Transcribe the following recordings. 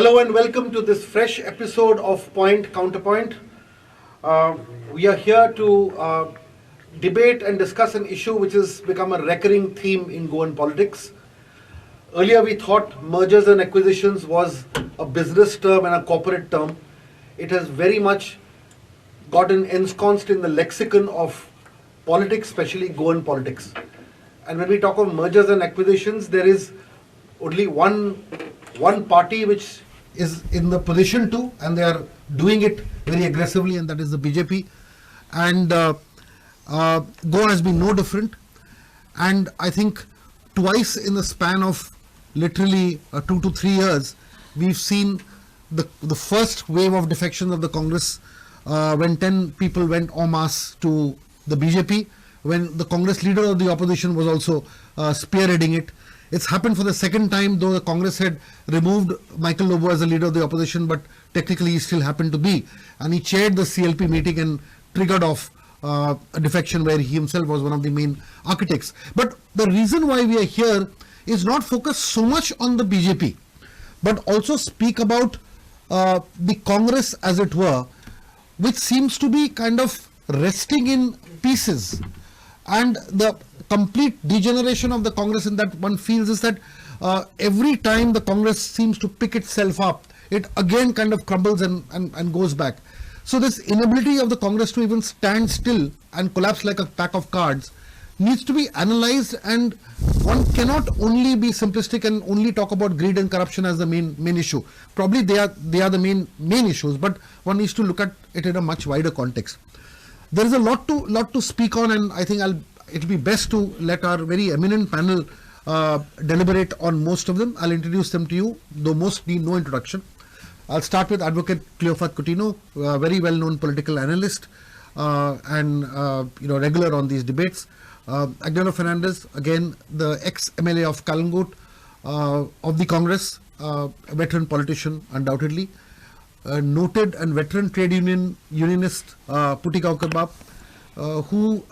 Hello and welcome to this fresh episode of Counterpoint. We are here to debate and discuss an issue which has become a recurring theme in Goan politics. Earlier we thought mergers and acquisitions was a business term and a corporate term. It has very much gotten ensconced in the lexicon of politics, especially Goan politics. And when we talk of mergers and acquisitions, there is only one party which is in the position to, and they are doing it very aggressively, and that is the BJP. And Goa has been no different. And I think twice in the span of literally 2 to 3 years, we've seen the first wave of defections of the Congress when 10 people went en masse to the BJP, when the Congress leader of the opposition was also spearheading it. It's happened for the second time, though the Congress had removed Michael Lobo as the leader of the opposition, but technically he still happened to be. And he chaired the CLP meeting and triggered off a defection where he himself was one of the main architects. But the reason why we are here is not focus so much on the BJP, but also speak about the Congress, as it were, which seems to be kind of resting in pieces. And the complete degeneration of the Congress in that one feels is that every time the Congress seems to pick itself up, it again kind of crumbles and goes back. So this inability of the Congress to even stand still and collapse like a pack of cards needs to be analyzed, and one cannot only be simplistic and only talk about greed and corruption as the main issue. Probably they are the main issues, but one needs to look at it in a much wider context. There is a lot to speak on, and I think it'll be best to let our very eminent panel deliberate on most of them. I'll introduce them to you, though most need no introduction. I'll start with Advocate Cleophas Coutinho, a very well-known political analyst and regular on these debates. Agnano Fernandez, again the ex-MLA of Kalangut of the Congress, a veteran politician undoubtedly. Noted and veteran trade unionist Puti Kaukarbab, who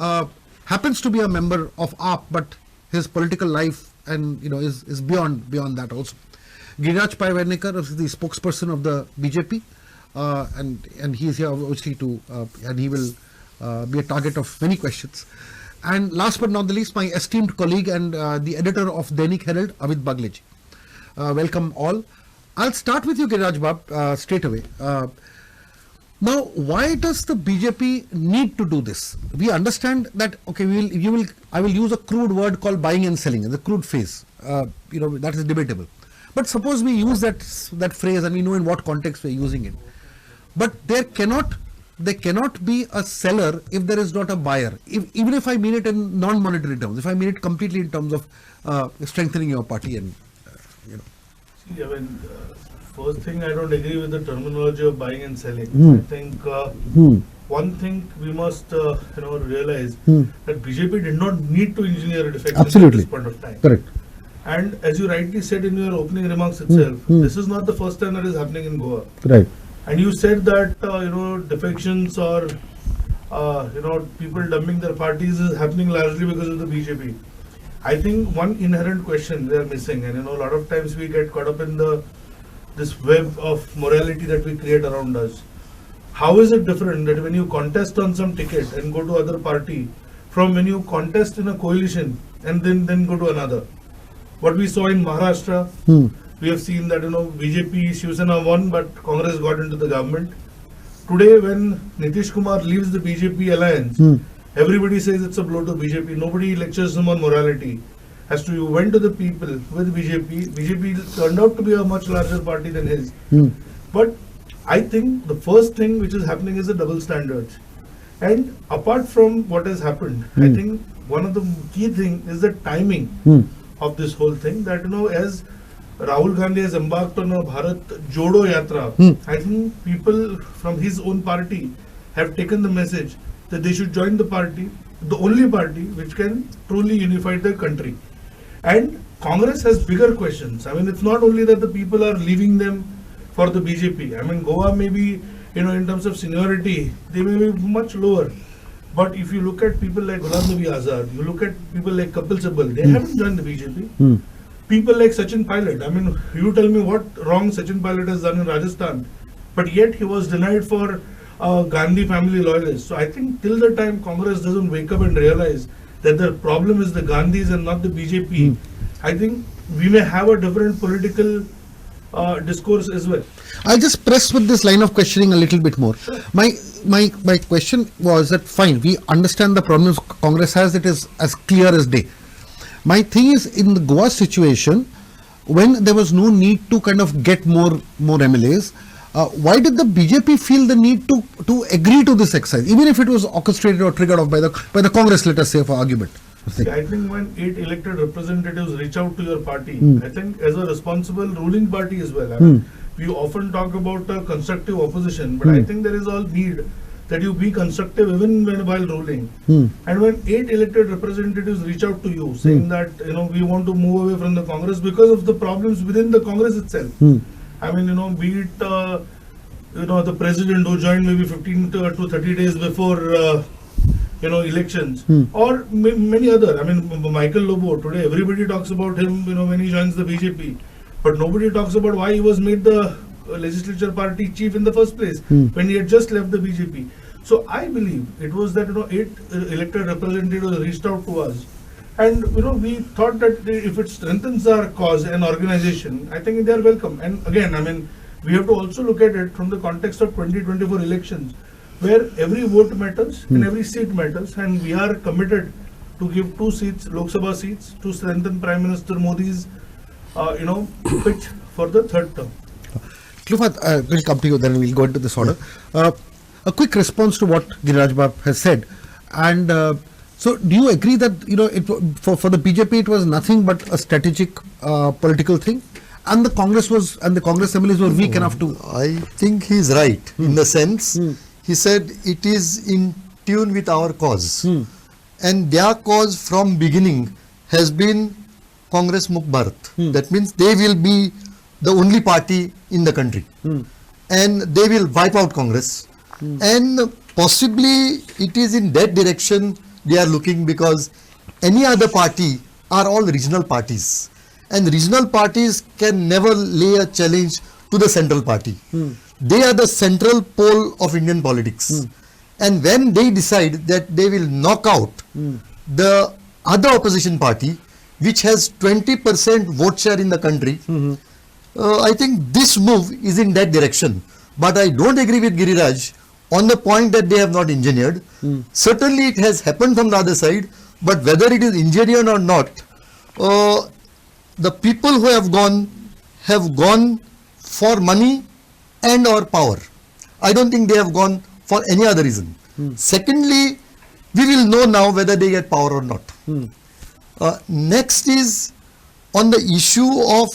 happens to be a member of AAP, but his political life and is beyond that also. Giriraj Pai Vernikar is the spokesperson of the BJP, and he is here obviously and he will be a target of many questions. And last but not the least, my esteemed colleague and the editor of Dainik Herald, Avid Bagleji. Welcome all. I'll start with you, Giriraj Bab, straight away. Now, why does the BJP need to do this? We understand that, okay, I will use a crude word called buying and selling, the crude phase. That is debatable. But suppose we use that phrase and we know in what context we're using it. But there cannot be a seller if there is not a buyer. Even if I mean it in non-monetary terms, if I mean it completely in terms of strengthening your party and I mean, first thing, I don't agree with the terminology of buying and selling. I think one thing we must realize that BJP did not need to engineer a defection at this point of time. Correct. And as you rightly said in your opening remarks itself, this is not the first time that is happening in Goa. Right. And you said that defections or people dumping their parties is happening largely because of the BJP. I think one inherent question we are missing, and a lot of times we get caught up in this web of morality that we create around us. How is it different that when you contest on some ticket and go to other party from when you contest in a coalition and then go to another? What we saw in Maharashtra, we have seen that BJP Shiv Sena won, but Congress got into the government. Today, when Nitish Kumar leaves the BJP alliance, everybody says it's a blow to BJP. Nobody lectures him on morality. As to you went to the people with BJP, BJP turned out to be a much larger party than his. But I think the first thing which is happening is the double standards. And apart from what has happened, I think one of the key things is the timing of this whole thing. That as Rahul Gandhi has embarked on a Bharat Jodo Yatra, I think people from his own party have taken the message that they should join the party, the only party which can truly unify the country. And Congress has bigger questions. I mean, it's not only that the people are leaving them for the BJP. I mean, Goa may be, in terms of seniority, they may be much lower. But if you look at people like Ghulam Nabi Azad, you look at people like Kapil Sibal, they haven't joined the BJP. people like Sachin Pilot. I mean, you tell me what wrong Sachin Pilot has done in Rajasthan, but yet he was denied for Gandhi family loyalists. So I think till the time Congress doesn't wake up and realize that the problem is the Gandhis and not the BJP, I think we may have a different political discourse as well. I'll just press with this line of questioning a little bit more. Sure. My question was that fine, we understand the problems Congress has, it is as clear as day. My thing is, in the Goa situation, when there was no need to kind of get more MLAs, why did the BJP feel the need to agree to this exercise, even if it was orchestrated or triggered off by the Congress, let us say, for argument? See, I think when 8 elected representatives reach out to your party, I think as a responsible ruling party as well, I mean, we often talk about constructive opposition, but I think there is all need that you be constructive even while ruling. And when 8 elected representatives reach out to you saying that, you know, we want to move away from the Congress because of the problems within the Congress itself. I mean, you know, be it, you know, the president who joined maybe 15 to 30 days before you know, elections, or many other. I mean, Michael Lobo, today everybody talks about him, you know, when he joins the BJP, but nobody talks about why he was made the legislature party chief in the first place, when he had just left the BJP. So I believe it was that, you know, 8 elected representatives reached out to us, and, you know, we thought that if it strengthens our cause and organization, I think they are welcome. And again, I mean, we have to also look at it from the context of 2024 elections, where every vote matters and every seat matters, and we are committed to give 2 seats, Lok Sabha seats, to strengthen Prime Minister Modi's, you know, pitch for the 3rd term. Clifford, we'll come to you, then we'll go into this order. A quick response to what Giriraj Bab has said, and so do you agree that, you know, for the BJP it was nothing but a strategic political thing, and the Congress MLAs were weak enough to? I think he's right in the sense. He said it is in tune with our cause, and their cause from beginning has been Congress Mukh Bharat. That means they will be the only party in the country, and they will wipe out Congress, and possibly it is in that direction they are looking, because any other party are all regional parties, and regional parties can never lay a challenge to the central party. They are the central pole of Indian politics. And when they decide that they will knock out the other opposition party, which has 20% vote share in the country, I think this move is in that direction. But I don't agree with Giriraj on the point that they have not engineered. Certainly it has happened from the other side, but whether it is engineered or not, the people who have gone for money and or power. I don't think they have gone for any other reason. Secondly, we will know now whether they get power or not. Next is on the issue of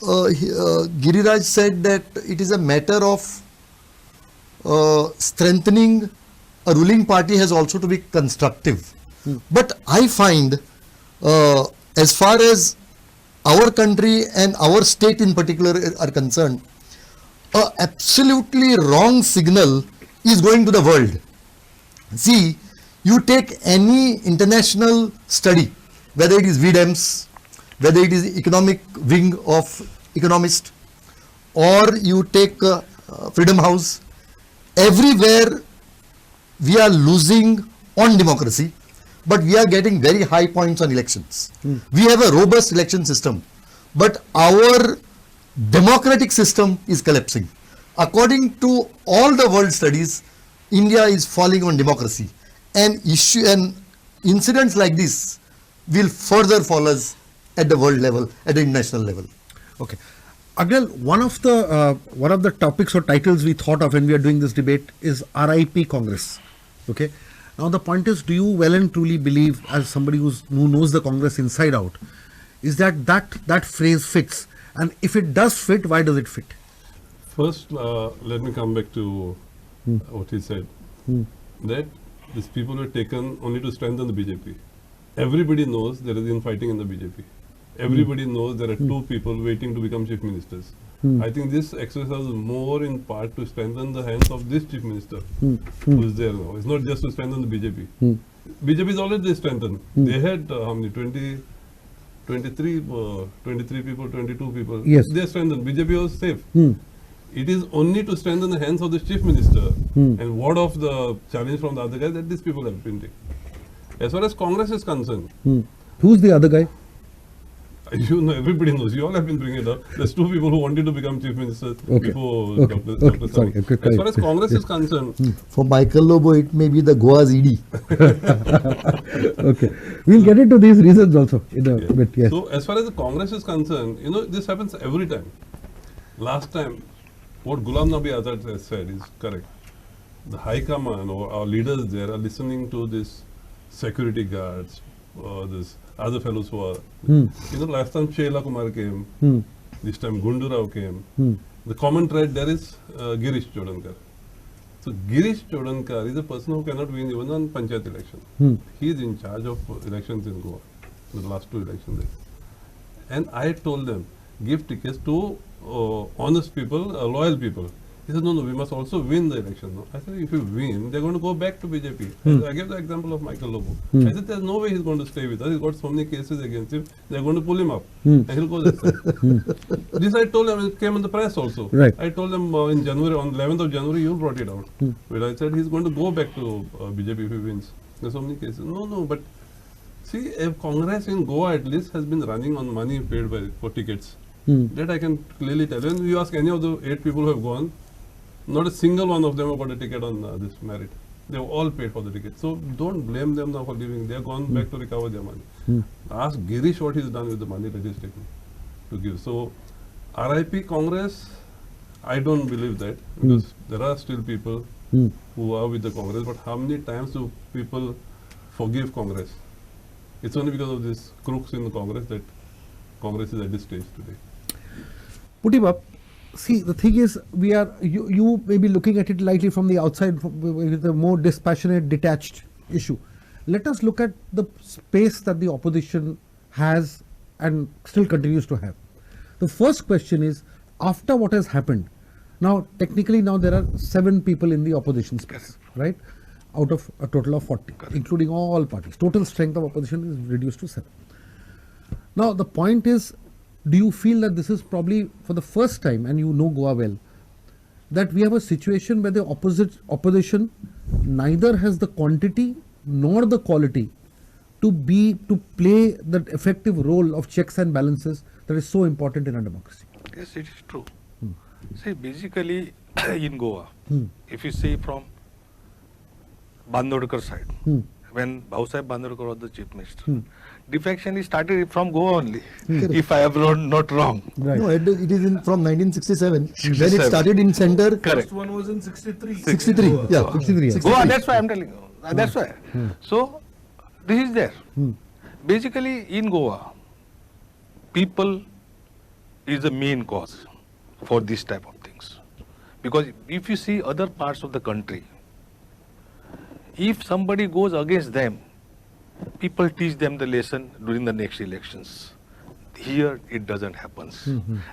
Giriraj said that it is a matter of strengthening a ruling party has also to be constructive. But I find as far as our country and our state in particular are concerned, a absolutely wrong signal is going to the world. See, you take any international study, whether it is VDEMS, whether it is economic wing of economist, or you take Freedom House, everywhere we are losing on democracy, but we are getting very high points on elections. We have a robust election system, but our democratic system is collapsing. According to all the world studies, India is falling on democracy, and incidents like this will further fall us at the world level, at the international level. Okay. Agnel, one of the topics or titles we thought of when we are doing this debate is RIP Congress. Okay. Now the point is, do you well and truly believe, as somebody who knows the Congress inside out, is that phrase fits? And if it does fit, why does it fit? First, let me come back to what he said, that these people were taken only to strengthen the BJP. Everybody knows there is infighting in the BJP. Everybody knows there are 2 people waiting to become chief ministers. I think this exercise is more in part to strengthen the hands of this chief minister who is there now. It's not just to strengthen the BJP. BJP is already strengthened. They had how many, 23 people, 22 people. Yes. They strengthened. BJP was safe. Hmm. It is only to strengthen the hands of the chief minister Hmm. and ward off the challenge from the other guy that these people have been taking. As far as Congress is concerned, Hmm. Who's the other guy? you know, everybody knows. You all have been bringing it up. There's two people who wanted to become chief minister Okay. before Okay. Dr. Okay. Dr. Sorry. Sami. Okay. As far as Yes. Congress is Yes. concerned, For Michael Lobo, it may be the Goa's ED. Okay. We'll get into these reasons also in a yeah. bit. Yes. So as far as the Congress is concerned, you know, this happens every time. Last time, what Ghulam Nabi Azad has said is correct. The High Command or our leaders there are listening to this security guards, this other fellows who are, Hmm. you know, last time Sheila Kumar came, Hmm. this time Gundu Rao came. Hmm. The common thread there is Girish Chodankar. So Girish Chodankar is a person who cannot win even on Panchayat election. Hmm. He is in charge of elections in Goa, the last two elections there. And I told them, give tickets to honest people, loyal people. He said, no, we must also win the election. No? I said, if you win, they're going to go back to BJP. I gave the example of Michael Lobo. I said, there's no way he's going to stay with us. He's got so many cases against him. They're going to pull him up. And he'll go that side. This I told him, it came in the press also. Right. I told them in January, on 11th of January, you brought it out. But I said, he's going to go back to BJP if he wins. There's so many cases. No, but see, if Congress in Goa at least has been running on money paid for tickets. That I can clearly tell. When you ask any of the 8 people who have gone, not a single one of them have got a ticket on this merit. They have all paid for the ticket. So don't blame them now for leaving. They have gone back to recover their money. Ask Girish what he's done with the money that he's taken to give. So RIP Congress, I don't believe that because there are still people who are with the Congress. But how many times do people forgive Congress? It's only because of these crooks in the Congress that Congress is at this stage today. Put him up. See, the thing is, you may be looking at it lightly from the outside with a more dispassionate, detached issue. Let us look at the space that the opposition has and still continues to have. The first question is, after what has happened, now technically now there are 7 people in the opposition space, right? Out of a total of 40, including all parties. Total strength of opposition is reduced to 7. Now the point is, do you feel that this is probably for the first time, and you know Goa well, that we have a situation where the opposition neither has the quantity nor the quality to play that effective role of checks and balances that is so important in a democracy? Yes, it is true. See, basically in Goa, if you see from Bandodkar side, when Bhausaheb Bandodkar was the chief minister, defection is started from Goa only, if I am not wrong. Right. No, it is from 1967. When it 67. started in center. Correct. First one was in 63. 63. Yeah, 63. 63. Goa, that's why I am telling you. That's why. So, this is there. Basically, in Goa, people is the main cause for this type of things. Because if you see other parts of the country, if somebody goes against them, people teach them the lesson during the next elections. Here it doesn't happen.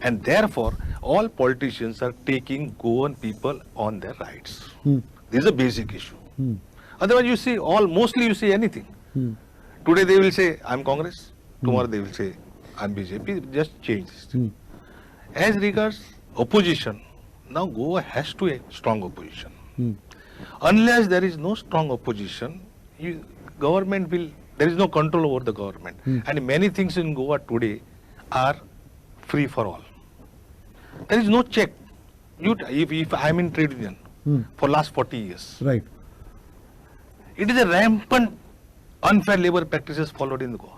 And therefore, all politicians are taking Goan people on their rights. This is a basic issue. Otherwise, you see, mostly you see anything. Today they will say, I'm Congress. Tomorrow they will say, I'm BJP. Just change this. As regards opposition, now Goa has to a strong opposition. Unless there is no strong opposition, government will, there is no control over the government. And many things in Goa today are free for all. There is no check. If I am in trade union for last 40 years, Right. it is a rampant unfair labor practices followed in Goa.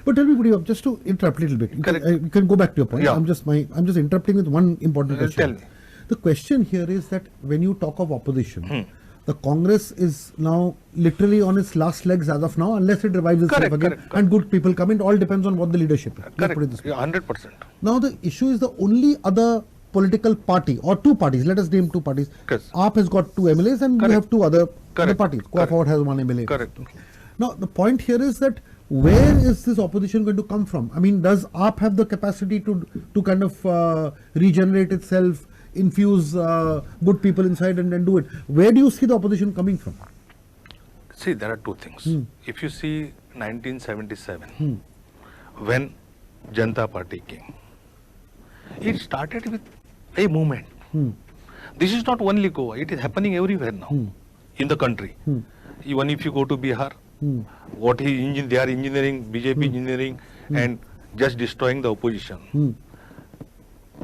But tell me, Pudi, just to interrupt a little bit, you can go back to your point. Yeah. I'm just interrupting with one important question. Tell me. The question here is that when you talk of opposition, the Congress is now literally on its last legs as of now, unless it revives itself again, correct. and good people come in. It all depends on what the leadership is. Let's Correct. put it this way. Yeah, 100%. Now the issue is the only other political party or 2 parties. Let us name 2 parties. Yes. AAP has got 2 MLAs, and we Correct. have 2 other Correct. parties. Goa Correct. Forward has 1 MLA. Correct. Now the point here is that where is this opposition going to come from? I mean, does AAP have the capacity to kind of regenerate itself, infuse good people inside and do it? Where do you see the opposition coming from? See, there are 2 things. If you see 1977, when Janata Party came. It started with a movement. This is not only Goa, it is happening everywhere now in the country. Even if you go to Bihar, they are engineering, BJP engineering and just destroying the opposition.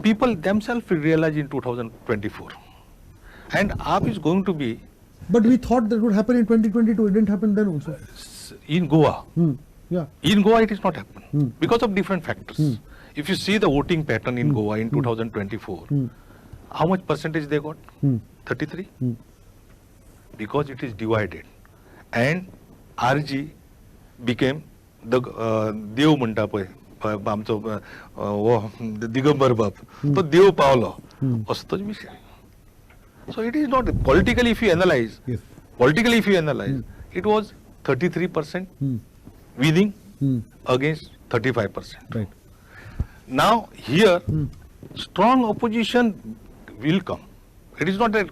People themselves will realize in 2024. And AAP is going to be But we thought that would happen in 2022. It didn't happen then also. in Goa. Yeah. In Goa, it is not happened because of different factors. If you see the voting pattern in Goa in 2024, how much percentage they got? 33? Because it is divided. And RG became the देव म्हणता पळय आमचो दिगंबर बाप तो देव Paulo असतो विषय. So it is not politically if you analyze, it was 33% winning against 35%. Right. Now here strong opposition will come. It is not that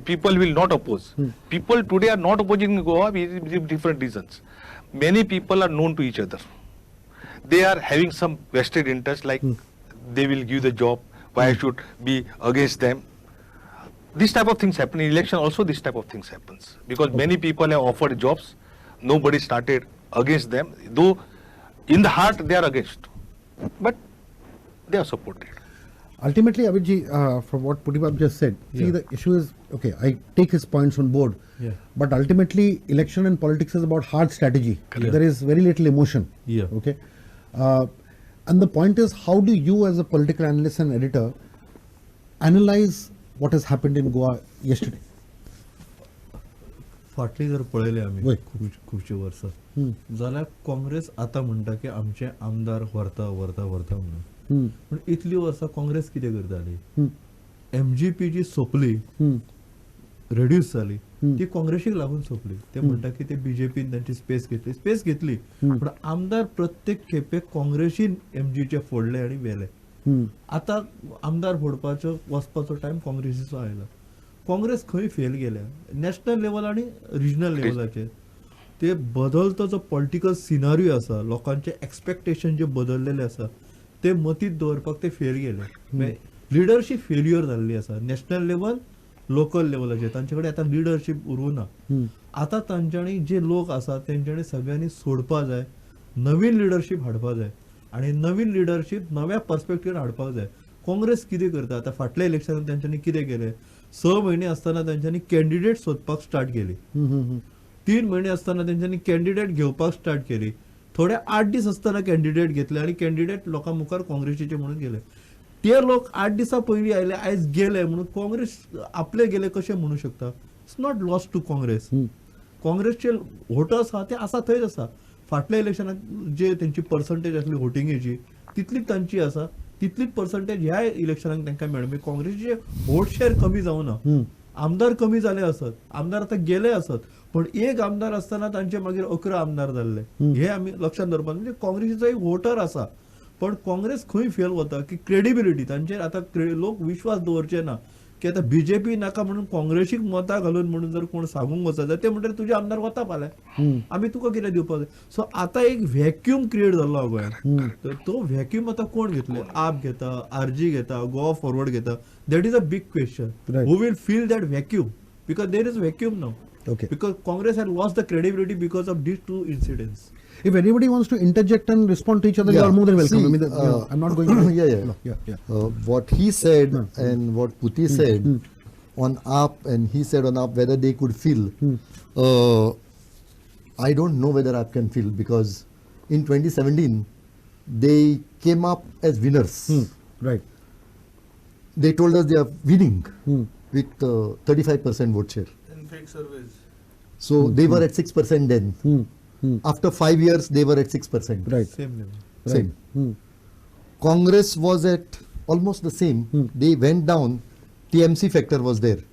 people will not oppose. People today are not opposing Goa with different reasons. Many people are known to each other. They are having some vested interest, like they will give the job, why I should be against them. This type of things happen in election also. This type of things happens because many people have offered jobs. Nobody started against them, though in the heart they are against, but they are supported. Ultimately, Abhijit, from what Putibab just said, see, the issue is, okay, I take his points on board, but ultimately election and politics is about hard strategy. There is very little emotion. Okay, and the point is, how do you as a political analyst and editor analyze what has happened in Goa yesterday? फाटली जर पळयले आमी वय. खुबशे वर्सां जाल्यार काँग्रेस आतां म्हणटा की आमचे आमदार व्हरता म्हणून पूण इतली वर्सां काँग्रेस कितें करताली? MGP जी सोंपली, रेड्यूस जाली, ती काँग्रेसीक लागून सोंपली. ते म्हणटा की ते BJPन तांची स्पेस घेतली पूण आमदार प्रत्येक खेपे काँग्रेसीन MGचे फोडले आनी व्हेले. आतां आमदार फोडपाचो वचपाचो टायम काँग्रेसीचो आयला. काँग्रेस खंय फेल गेल्या नॅशनल लेवल आनी रिजनल लेवलाचेर. ते बदलतो जो पॉलिटिकल सिनारियो आसा, लोकांचे एक्सपेक्टेशन जे बदललेले आसा ते मतींत दवरपाक ते फेल गेले. लिडरशीप फेल्युअर जाल्ली आसा नॅशनल लेवल, लोकल लेवलाचेर. तांचे कडेन आतां लिडरशीप उरूना. आतां तांच्यांनी जे लोक आसा तेंच्यांनी सगळ्यांनी सोडपा जाय, नवीन लिडरशीप हाडपा जाय आनी नवीन लिडरशीप नव्या पर्स्पेक्टिव्हान हाडपाक जाय. काँग्रेस कितें करता? आतां फाटल्या इलेक्शनाक तेंच्यांनी कितें केलें? 6 म्हयने आसतना तेंच्यांनी कॅन्डिडेट सोदपाक स्टार्ट केली. 3 म्हयने आसतना तेंच्यांनी कॅन्डिडेट घेवपाक स्टार्ट केली. थोडे 8 दीस आसतना कॅन्डिडेट घेतले आनी कॅन्डिडेट लोकां मुखार काँग्रेसीचे म्हणून गेले. ते लोक 8 दिसां पयलीं आयले, आयज गेले म्हणून काँग्रेस आपले गेले कशें म्हणू शकता? It's not loss to Congress. काँग्रेसचे वोटर्स आहा ते आसा थंयच आसा. फाटल्या इलेक्शनाक जे तेंची पर्संटेज आसली वोटिंगेची तितलीच तांची आसा, तितलीच पर्संटेज ह्या इलेक्शनाक तांकां मेळ्ळी. काँग्रेसीचे वोट शेअर कमी जावना. आमदार कमी जाले आसत, आमदार आतां गेले आसत, पण एक आमदार आसतना तांचे मागीर 11 आमदार जाल्ले. हे आमी लक्षांत दवरपाक. म्हणजे काँग्रेसीचो एक वोटर आसा, पण काँग्रेस खंय फेल वता की क्रेडिबिलिटी तांचेर आतां लोक विश्वास दवरचे ना की आतां BJP नाका म्हणून काँग्रेसीक मतां घालून म्हणून जर कोण सांगूंक वचत जाल्यार ते म्हणटात तुजे आमदार वता फाल्यां, आमी तुका कितें दिवपाक जाय. सो आतां एक व्हॅक्यूम क्रिएट जाल्लो गोंयांत. तर तो व्हॅक्यूम आतां कोण घेतले? आप घेता, RG घेता, गोवा फॉरवर्ड घेता. That is a big question. Who will feel that vacuum? Because there is vacuum now. Okay. Because Congress had lost the credibility because of these 2 incidents. If anybody wants to interject and respond to each other, you are more than welcome. See, I mean, I'm not going to. What he said and what Puti said on AAP and he said on AAP whether they could feel, I don't know whether AAP can feel because in 2017 they came up as winners. Right. They told us they are winning with 35% vote share. And fake surveys. So they were at 6% then. After 5 years they were at 6%. Right. Same level. Same. Congress was at almost the same. They went down. TMC factor was there.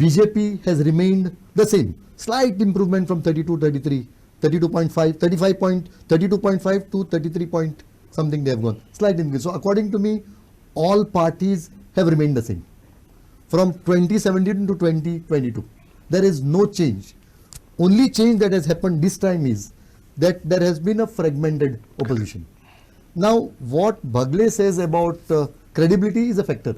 BJP has remained the same. Slight improvement from 32, 33, 32.5, 32.5 to 33 point something they have gone. Slight increase. So according to me, all parties have remained the same. From 2017 to 2022. There is no change. Only change that has happened this time is that there has been a fragmented opposition. Now, what Bagle says about credibility is a factor.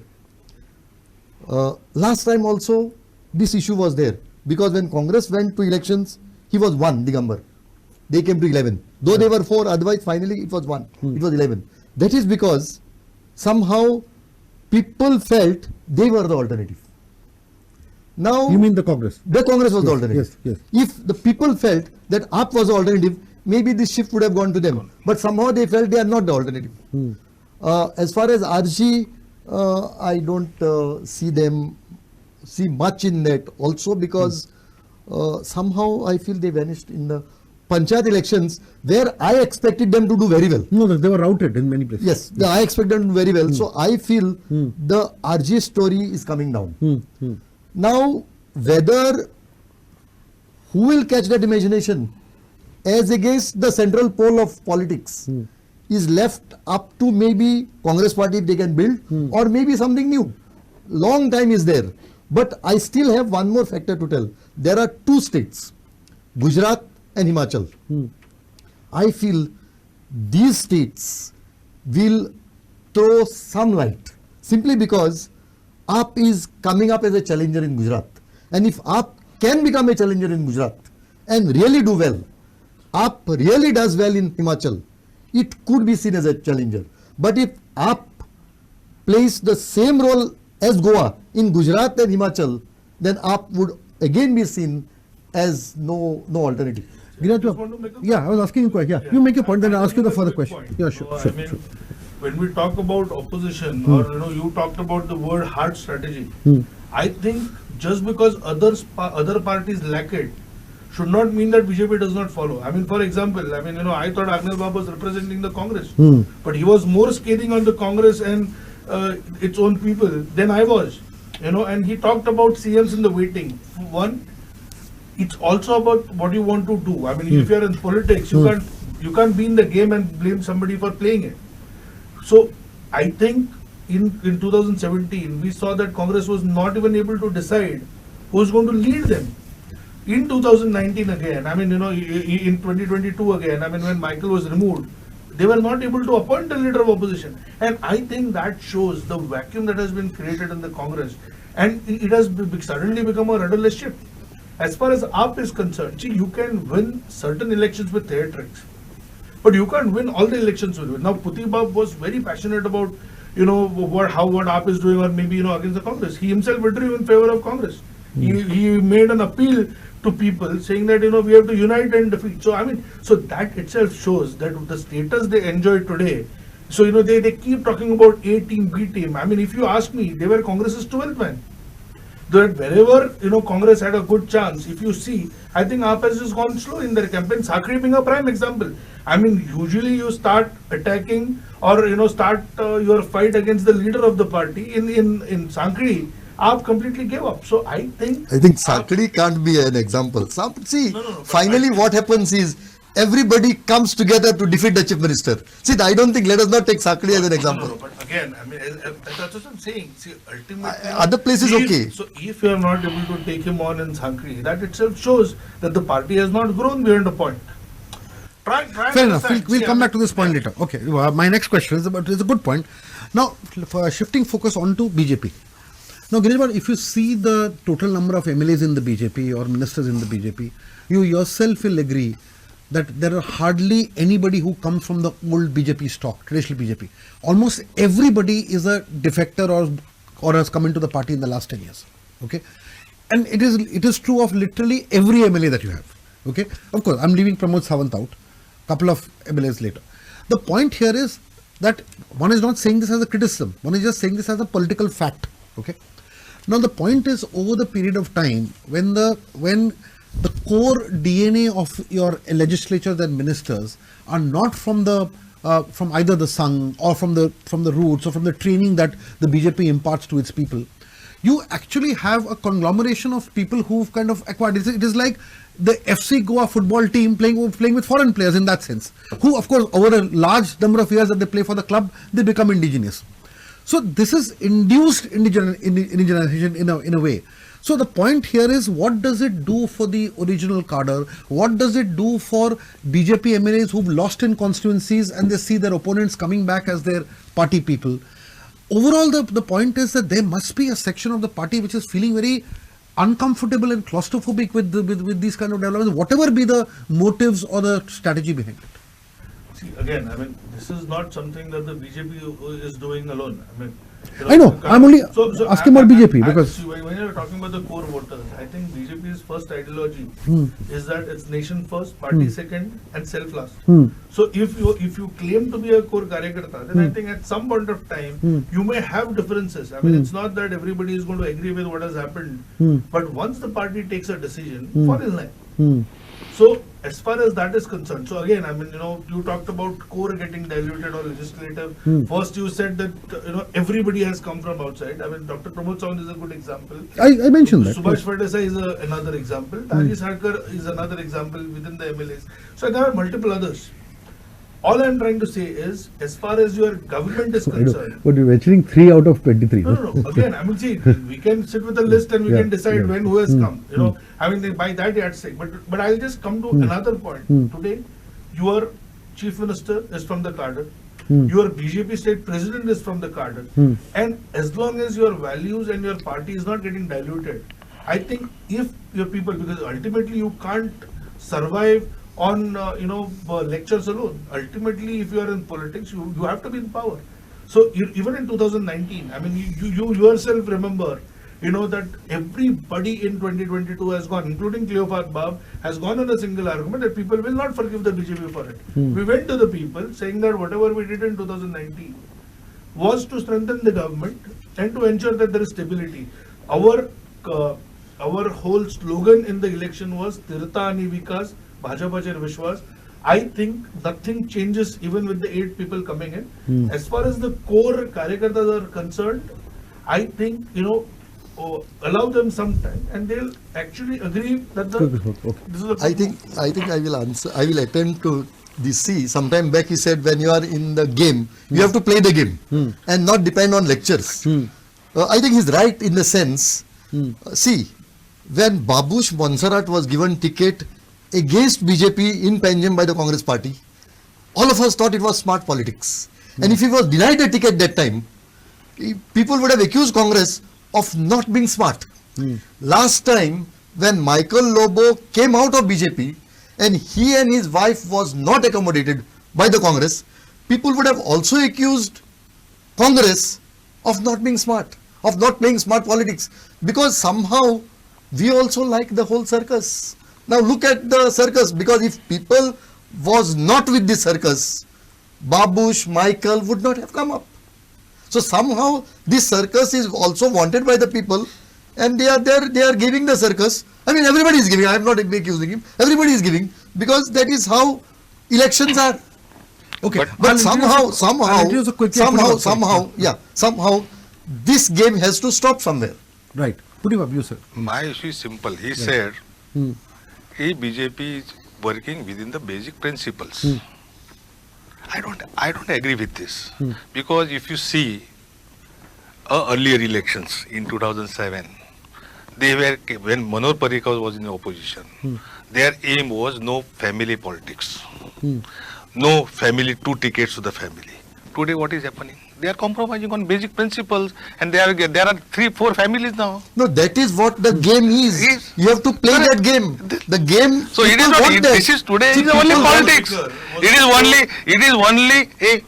Last time also, this issue was there because when Congress went to elections, he was 1, Digambar. They came to 11. Though they were 4, otherwise finally it was 1. It was 11. That is because somehow people felt they were the alternative. Now, You mean the Congress? the Congress was the alternative. yes. If the people felt that AAP was the alternative, maybe this shift would have gone to them. But somehow they felt they are not the alternative. As far as RG, I don't see much in that also because somehow I feel they vanished in the Panchayat elections where I expected them to do very well. No, they were routed in many places. Yes, I expect them to do very well. So I feel the RG story is coming down. Now, whether who will catch that imagination as against the central pole of politics is left up to maybe Congress party if they can build or maybe something new. Long time is there. But I still have one more factor to tell. There are 2 states, Gujarat and Himachal. I feel these states will throw some light simply because AAP is coming up as a challenger in Gujarat. And if AAP can become a challenger in Gujarat and really do well, AAP really does well in Himachal, it could be seen as a challenger. But if AAP plays the same role as Goa in Gujarat and Himachal, then AAP would again be seen as no alternative. I just want to make a Yeah, I was asking you question. Yeah. You make your point, then I'll ask you the further question. Yeah, sure. I mean, when we talk about opposition, or you talked about the word hard strategy. I think just because other parties lack it, should not mean that BJP does not follow. I mean, for example, I thought Agnel Babu was representing the Congress, but he was more scathing on the Congress and its own people than I was. And he talked about CMs in the waiting. One, it's also about what you want to do. I mean, if you are in politics, you can't be in the game and blame somebody for playing it. So I think in 2017 we saw that Congress was not even able to decide who's going to lead them. In 2019 again, in 2022 again, when Michael was removed, they were not able to appoint a leader of opposition. And I think that shows the vacuum that has been created in the Congress. And it has suddenly become a rudderless ship. As far as AAP is concerned, you can win certain elections with theatrics, but you can't win all the elections with it. Now, Putibab was very passionate about, what AAP is doing, or maybe, against the Congress. He himself withdrew in favor of Congress. He made an appeal to people saying that, we have to unite and defeat. So that itself shows that the status they enjoy today. So, they keep talking about A team, B team. If you ask me, they were Congress's 12th man. That wherever, Congress had a good chance, if you see, I think AAP has just gone slow in their campaign. Sakri being a prime example. Usually you start attacking or, start your fight against the leader of the party. In Sakri, AAP completely gave up. So I think Sakri can't be an example. Finally what happens is everybody comes together to defeat the chief minister. I don't think, let us not take Sakri as an example. But again, that's what I'm saying. Ultimately, Other places okay. So if you are not able to take him on in Sakri, that itself shows that the party has not grown beyond a point. Fair enough. We'll come back to this point later. Okay. My next question is a good point. Now, for shifting focus onto BJP. Now, Girishbhai, if you see the total number of MLAs in the BJP or ministers in the BJP, you yourself will agree that there are hardly anybody who comes from the old BJP stock, traditional BJP. Almost everybody is a defector or has come into the party in the last 10 years. Okay, and it is true of literally every MLA that you have. Okay, of course, I'm leaving Pramod Sawant out. Couple of MLAs later. The point here is that one is not saying this as a criticism. One is just saying this as a political fact. Okay. Now the point is, over the period of time when the core DNA of your legislatures and ministers are not from either the Sangh or from the roots or from the training that the BJP imparts to its people, you actually have a conglomeration of people who've kind of acquired. It is like the FC Goa football team playing with foreign players in that sense, who of course over a large number of years that they play for the club, they become indigenous. So this is induced indigenization in a way. So the point here is, what does it do for the original cadre? What does it do for BJP MLAs who've lost in constituencies and they see their opponents coming back as their party people? Overall, the point is that there must be a section of the party which is feeling very uncomfortable and claustrophobic with these kind of developments, whatever be the motives or the strategy behind it. See, again, I mean, this is not something that the BJP is doing alone. I mean, I know. I'm only asking about BJP because see, when you're talking about the core voters, I think BJP's first ideology is that it's nation first, party second, and self last. So if you claim to be a core karyakarta, then I think at some point of time you may have differences. I mean, it's not that everybody is going to agree with what has happened, but once the party takes a decision, fall in line. So as far as that is concerned, so again, I mean, you talked about core getting diluted or legislative. First you said that, everybody has come from outside. I mean, Dr. Pramod Sawant is a good example. I mentioned that. Subhash Fadesa is another example. Taji Sarkar is another example within the MLAs. So there are multiple others. All I'm trying to say is, as far as your government is concerned. But you're mentioning 3 out of 23. No. Again, I mean, see, we can sit with a list and we can decide when who has come. I mean, by that yardstick. But I'll just come to another point. Today, your chief minister is from the cadre. Your BJP state president is from the cadre. And as long as your values and your party is not getting diluted, I think if your people, because ultimately you can't survive on lectures alone. Ultimately, if you are in politics, you have to be in power. So even in 2019, I mean, you yourself remember, that everybody in 2022 has gone, including Cleopat Bab, has gone on a single argument that people will not forgive the BJP for it. We went to the people saying that whatever we did in 2019 was to strengthen the government and to ensure that there is stability. Our whole slogan in the election was Tirtha Ani Vikas, Bhajapa Char Vishwas. I think nothing changes even with the 8 people coming in. As far as the core karyakartas are concerned, I think, allow them some time and they'll actually agree that this is I think I will answer. I will attempt to see. Sometime back he said, when you are in the game, you have to play the game and not depend on lectures. I think he's right in the sense. See, when Babush Monserrat was given ticket against BJP in Panjim by the Congress party, all of us thought it was smart politics. And if he was denied the ticket that time, people would have accused Congress of not being smart. Last time, when Michael Lobo came out of BJP and he and his wife was not accommodated by the Congress, people would have also accused Congress of not being smart, of not playing smart politics, because somehow we also like the whole circus. Now look at the circus, because if people was not with the circus, Babush, Michael would not have come up. So somehow this circus is also wanted by the people, and they are giving the circus. I mean, everybody is giving. I am not accusing him. Everybody is giving, because that is how elections are. Okay, But somehow, this game has to stop somewhere. Right. Putibab, you sir. My issue is simple. He said, BJP is working within the basic principles. I don't agree with this, because if you see earlier elections in 2007, they were, when Manor Parrikar was in the opposition, their aim was no family politics, no family, 2 tickets to the family. Today what is happening? They are compromising on basic principles, and there are 3-4 families now. No, that is what the game is. Is. You have to play that game. The game. So it is not. This is today. It is only politics. It is only a.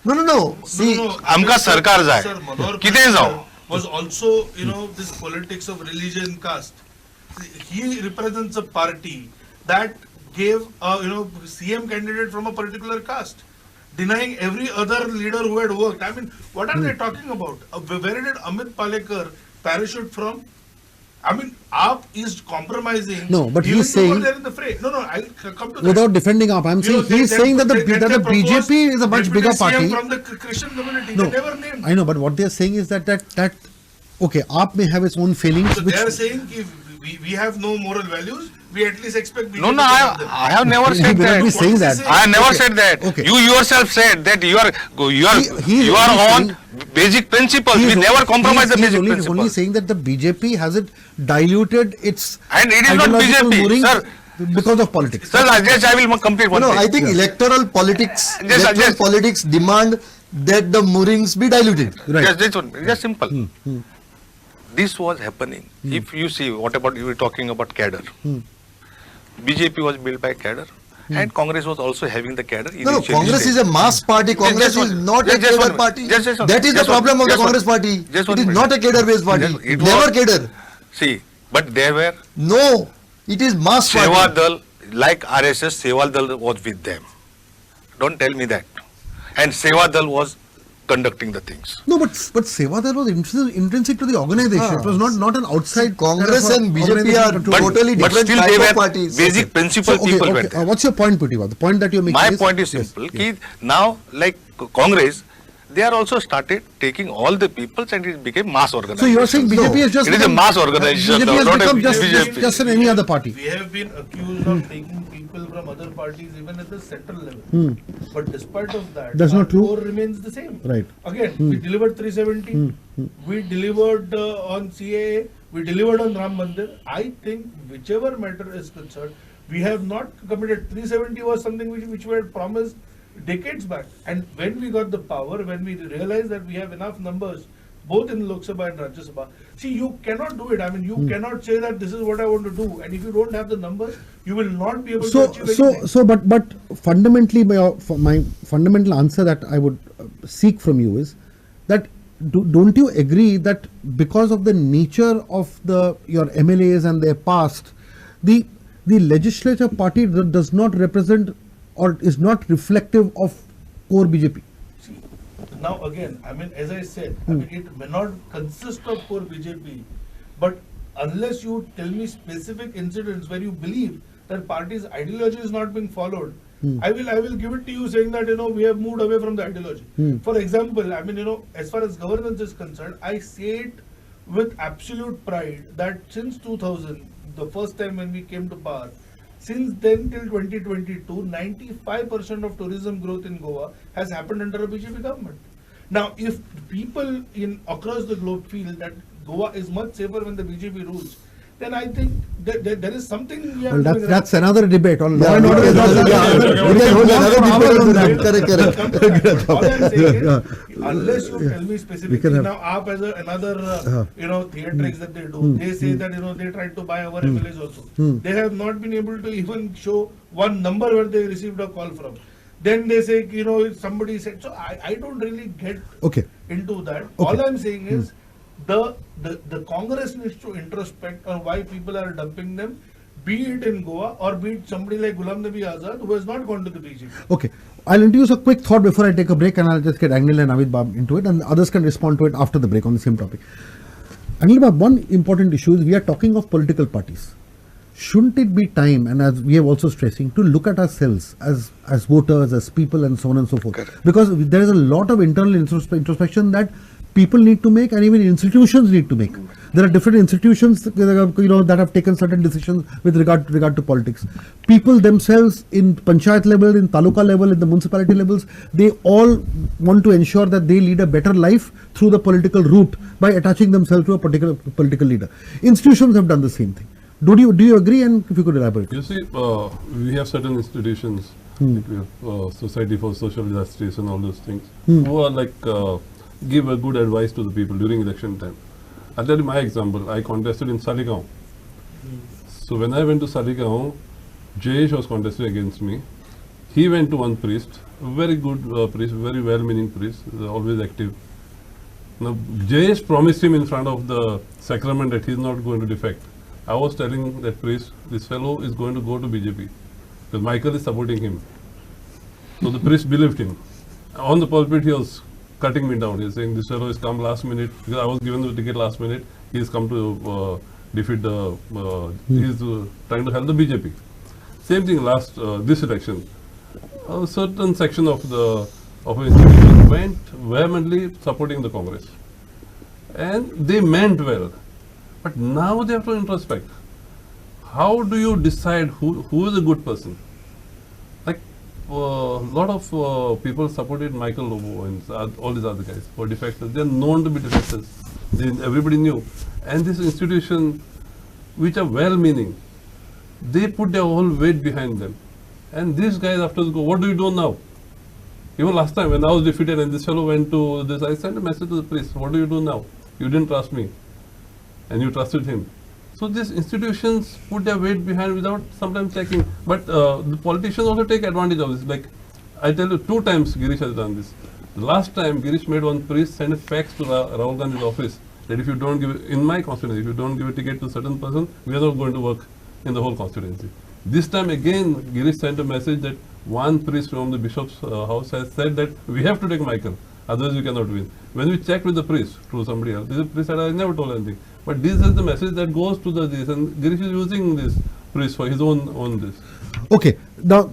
No. See, आमका सरकार जाय. किती जाओ? Was also, this politics of religion, caste. He represents a party that gave, CM candidate from a particular caste, denying every other leader who had worked. I mean, what are they talking about? Where did Amit Palekar parachute from? I mean, AAP is compromising. No, but he's saying. They're in the fray. No, I'll come to that. Without defending AAP, I'm saying he's saying that the BJP is a much bigger party. From the Christian community, they never named. I know, but what they're saying is that okay, AAP may have its own feelings. So they are saying if we have no moral values, we at least expect BJP. No, I have never said that. Saying that. I have never said that. Okay. You yourself said that you are basic principles. We never compromise the basic only principles. saying that the BJP hasn't diluted its And it is not ideological BJP, moorings sir. because of politics. Sir, I will complete one No, thing. I think electoral politics, Yes. politics demand that the moorings be diluted. Right. Yes, this one, just simple. This was happening. If you see, what about, you were talking about cadre. BJP was built by cadre. And Congress was also having the cadre. No, Congress is a mass party. Congress is not a cadre party. That is the problem of the Congress party. It is not a cadre-based party. It Never was- cadre. See, but there were No, it is mass Seva party. Dal, like RSS, Seva Dal was with them. Don't tell me that. And Seva Dal was conducting the things. No, but Seva Dal was intrinsic to the organization. It was not an outside. Congress kind of and a BJP organization are control. totally But different still type they of were parties. basic principle people were there. What's your point, Putiwa? The point that you're making My is, point is simple. Ki now, like Congress, they are also started taking all the peoples and it became mass organization. So you're saying BJP is just It is a mass organization. BJP has not a become BJP. just in any other party. We have been accused of taking people from other parties even at the central level. But despite of that, That's our not true. core remains the same. Right. Again, we delivered 370. We delivered on CAA. We delivered on Ram Mandir. I think whichever matter is concerned, we have not committed. 370 was something which we had promised decades back. And when we got the power, when we realized that we have enough numbers, both in Lok Sabha and Rajya Sabha, see, you cannot do it. I mean, you cannot say that this is what I want to do. And if you don't have the numbers, you will not be able to achieve anything. But fundamentally, my fundamental answer that I would seek from you is that don't you agree that because of the nature of your MLAs and their past, the legislature party does not represent or is not reflective of core BJP? See, now again, I mean, as I said, I mean, it may not consist of core BJP, but unless you tell me specific incidents where you believe that party's ideology is not being followed, I will give it to you saying that, we have moved away from the ideology. For example, I mean, as far as governance is concerned, I say it with absolute pride that since 2000, the first time when we came to power, since then till 2022, 95% of tourism growth in Goa has happened under a BJP government. Now, if people across the globe feel that Goa is much safer when the BJP rules, then I think that there is something we have Well, doing that's another debate on law Yeah, and order. we is not- can hold another debate on that. Correct. All I'm saying is, unless you tell me We specifically, can have- now AAP as another, theatrics that they do, they say that, they tried to buy our MLAs also. They have not been able to even show one number where they received a call from. Then they say, somebody said, so I don't really get Okay. into that. Okay. All I'm saying is, the Congress needs to introspect on why people are dumping them, be it in Goa or be it somebody like Ghulam Nabi Azad who has not gone to the BJP. Okay. I'll introduce a quick thought before I take a break, and I'll just get Anil and Navid Bab into it, and others can respond to it after the break on the same topic. Anil Bab, one important issue is we are talking of political parties. Shouldn't it be time, and as we have also stressing, to look at ourselves as voters, as people, and so on and so forth? Correct. Because there is a lot of internal introspection that people need to make, and even institutions need to make. There are different institutions, that have taken certain decisions with regard to politics. People themselves in panchayat level, in taluka level, in the municipality levels, they all want to ensure that they lead a better life through the political route by attaching themselves to a particular political leader. Institutions have done the same thing. Do you agree? And if you could elaborate. You see, we have certain institutions, like we have Society for Social Justice and all those things, who are like give a good advice to the people during election time. I'll tell you my example. I contested in Saligaon. So when I went to Saligaon, Jayesh was contesting against me. He went to one priest, a very good priest, very well-meaning priest, always active. Now, Jayesh promised him in front of the sacrament that he is not going to defect. I was telling that priest, this fellow is going to go to BJP because Michael is supporting him. So the priest believed him. On the pulpit, he was cutting me down. He was saying, this fellow has come last minute because I was given the ticket last minute. He has come to defeat the. He is trying to help the BJP. Same thing this election. A certain section of the institution went vehemently supporting the Congress, and they meant well. But now they have to introspect. How do you decide who is a good person? Like, people supported Michael Lobo and all these other guys for defectors. They are known to be defectors. Everybody knew. And this institution, which are well-meaning, they put their whole weight behind them. And these guys afterwards go, what do you do now? Even last time when I was defeated and this fellow went to this, I sent a message to the priest, what do you do now? You didn't trust me. And you trusted him. So these institutions put their weight behind without sometimes checking. But the politicians also take advantage of this. Like I tell you, 2 times Girish has done this. The last time Girish made one priest send a fax to Rahul Gandhi's office that if you don't give, in my constituency, if you don't give a ticket to a certain person, we are not going to work in the whole constituency. This time again, Girish sent a message that one priest from the bishop's house has said that we have to take Michael, otherwise we cannot win. When we checked with the priest, through somebody else, the priest said, I never told anything. But this is the message that goes to this, and Girish is using this priest for his own this. Okay, now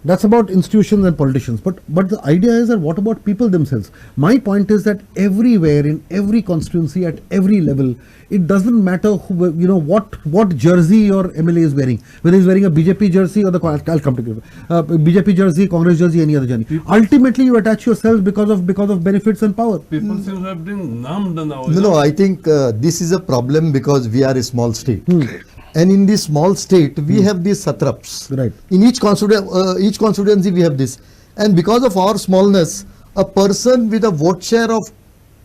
that's about institutions and politicians, but the idea is that what about people themselves? My point is that everywhere, in every constituency, at every level, it doesn't matter who, what jersey your MLA is wearing, whether he's wearing a BJP jersey or I'll come to BJP jersey, Congress jersey, any other jersey. Ultimately, you attach yourselves because of benefits and power. People seem to have been numbed now. No, I think this is a problem because we are a small state. And in this small state, we have these satraps. Right. In each constituency, we have this. And because of our smallness, a person with a vote share of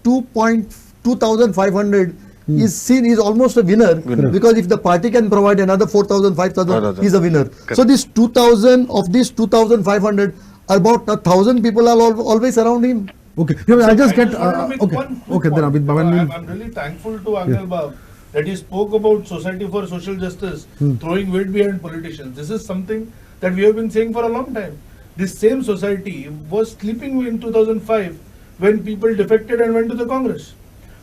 2,500 is almost a winner. Because if the party can provide another 4,000, 5,000, he's a winner. Correct. So this 2,000 of this 2,500, about 1,000 people are always around him. Okay, I'll just get. Then Abid Bhavan. I'm really thankful to Anil Bab that he spoke about Society for Social Justice throwing weight behind politicians. This is something that we have been saying for a long time. This same society was sleeping in 2005 when people defected and went to the Congress.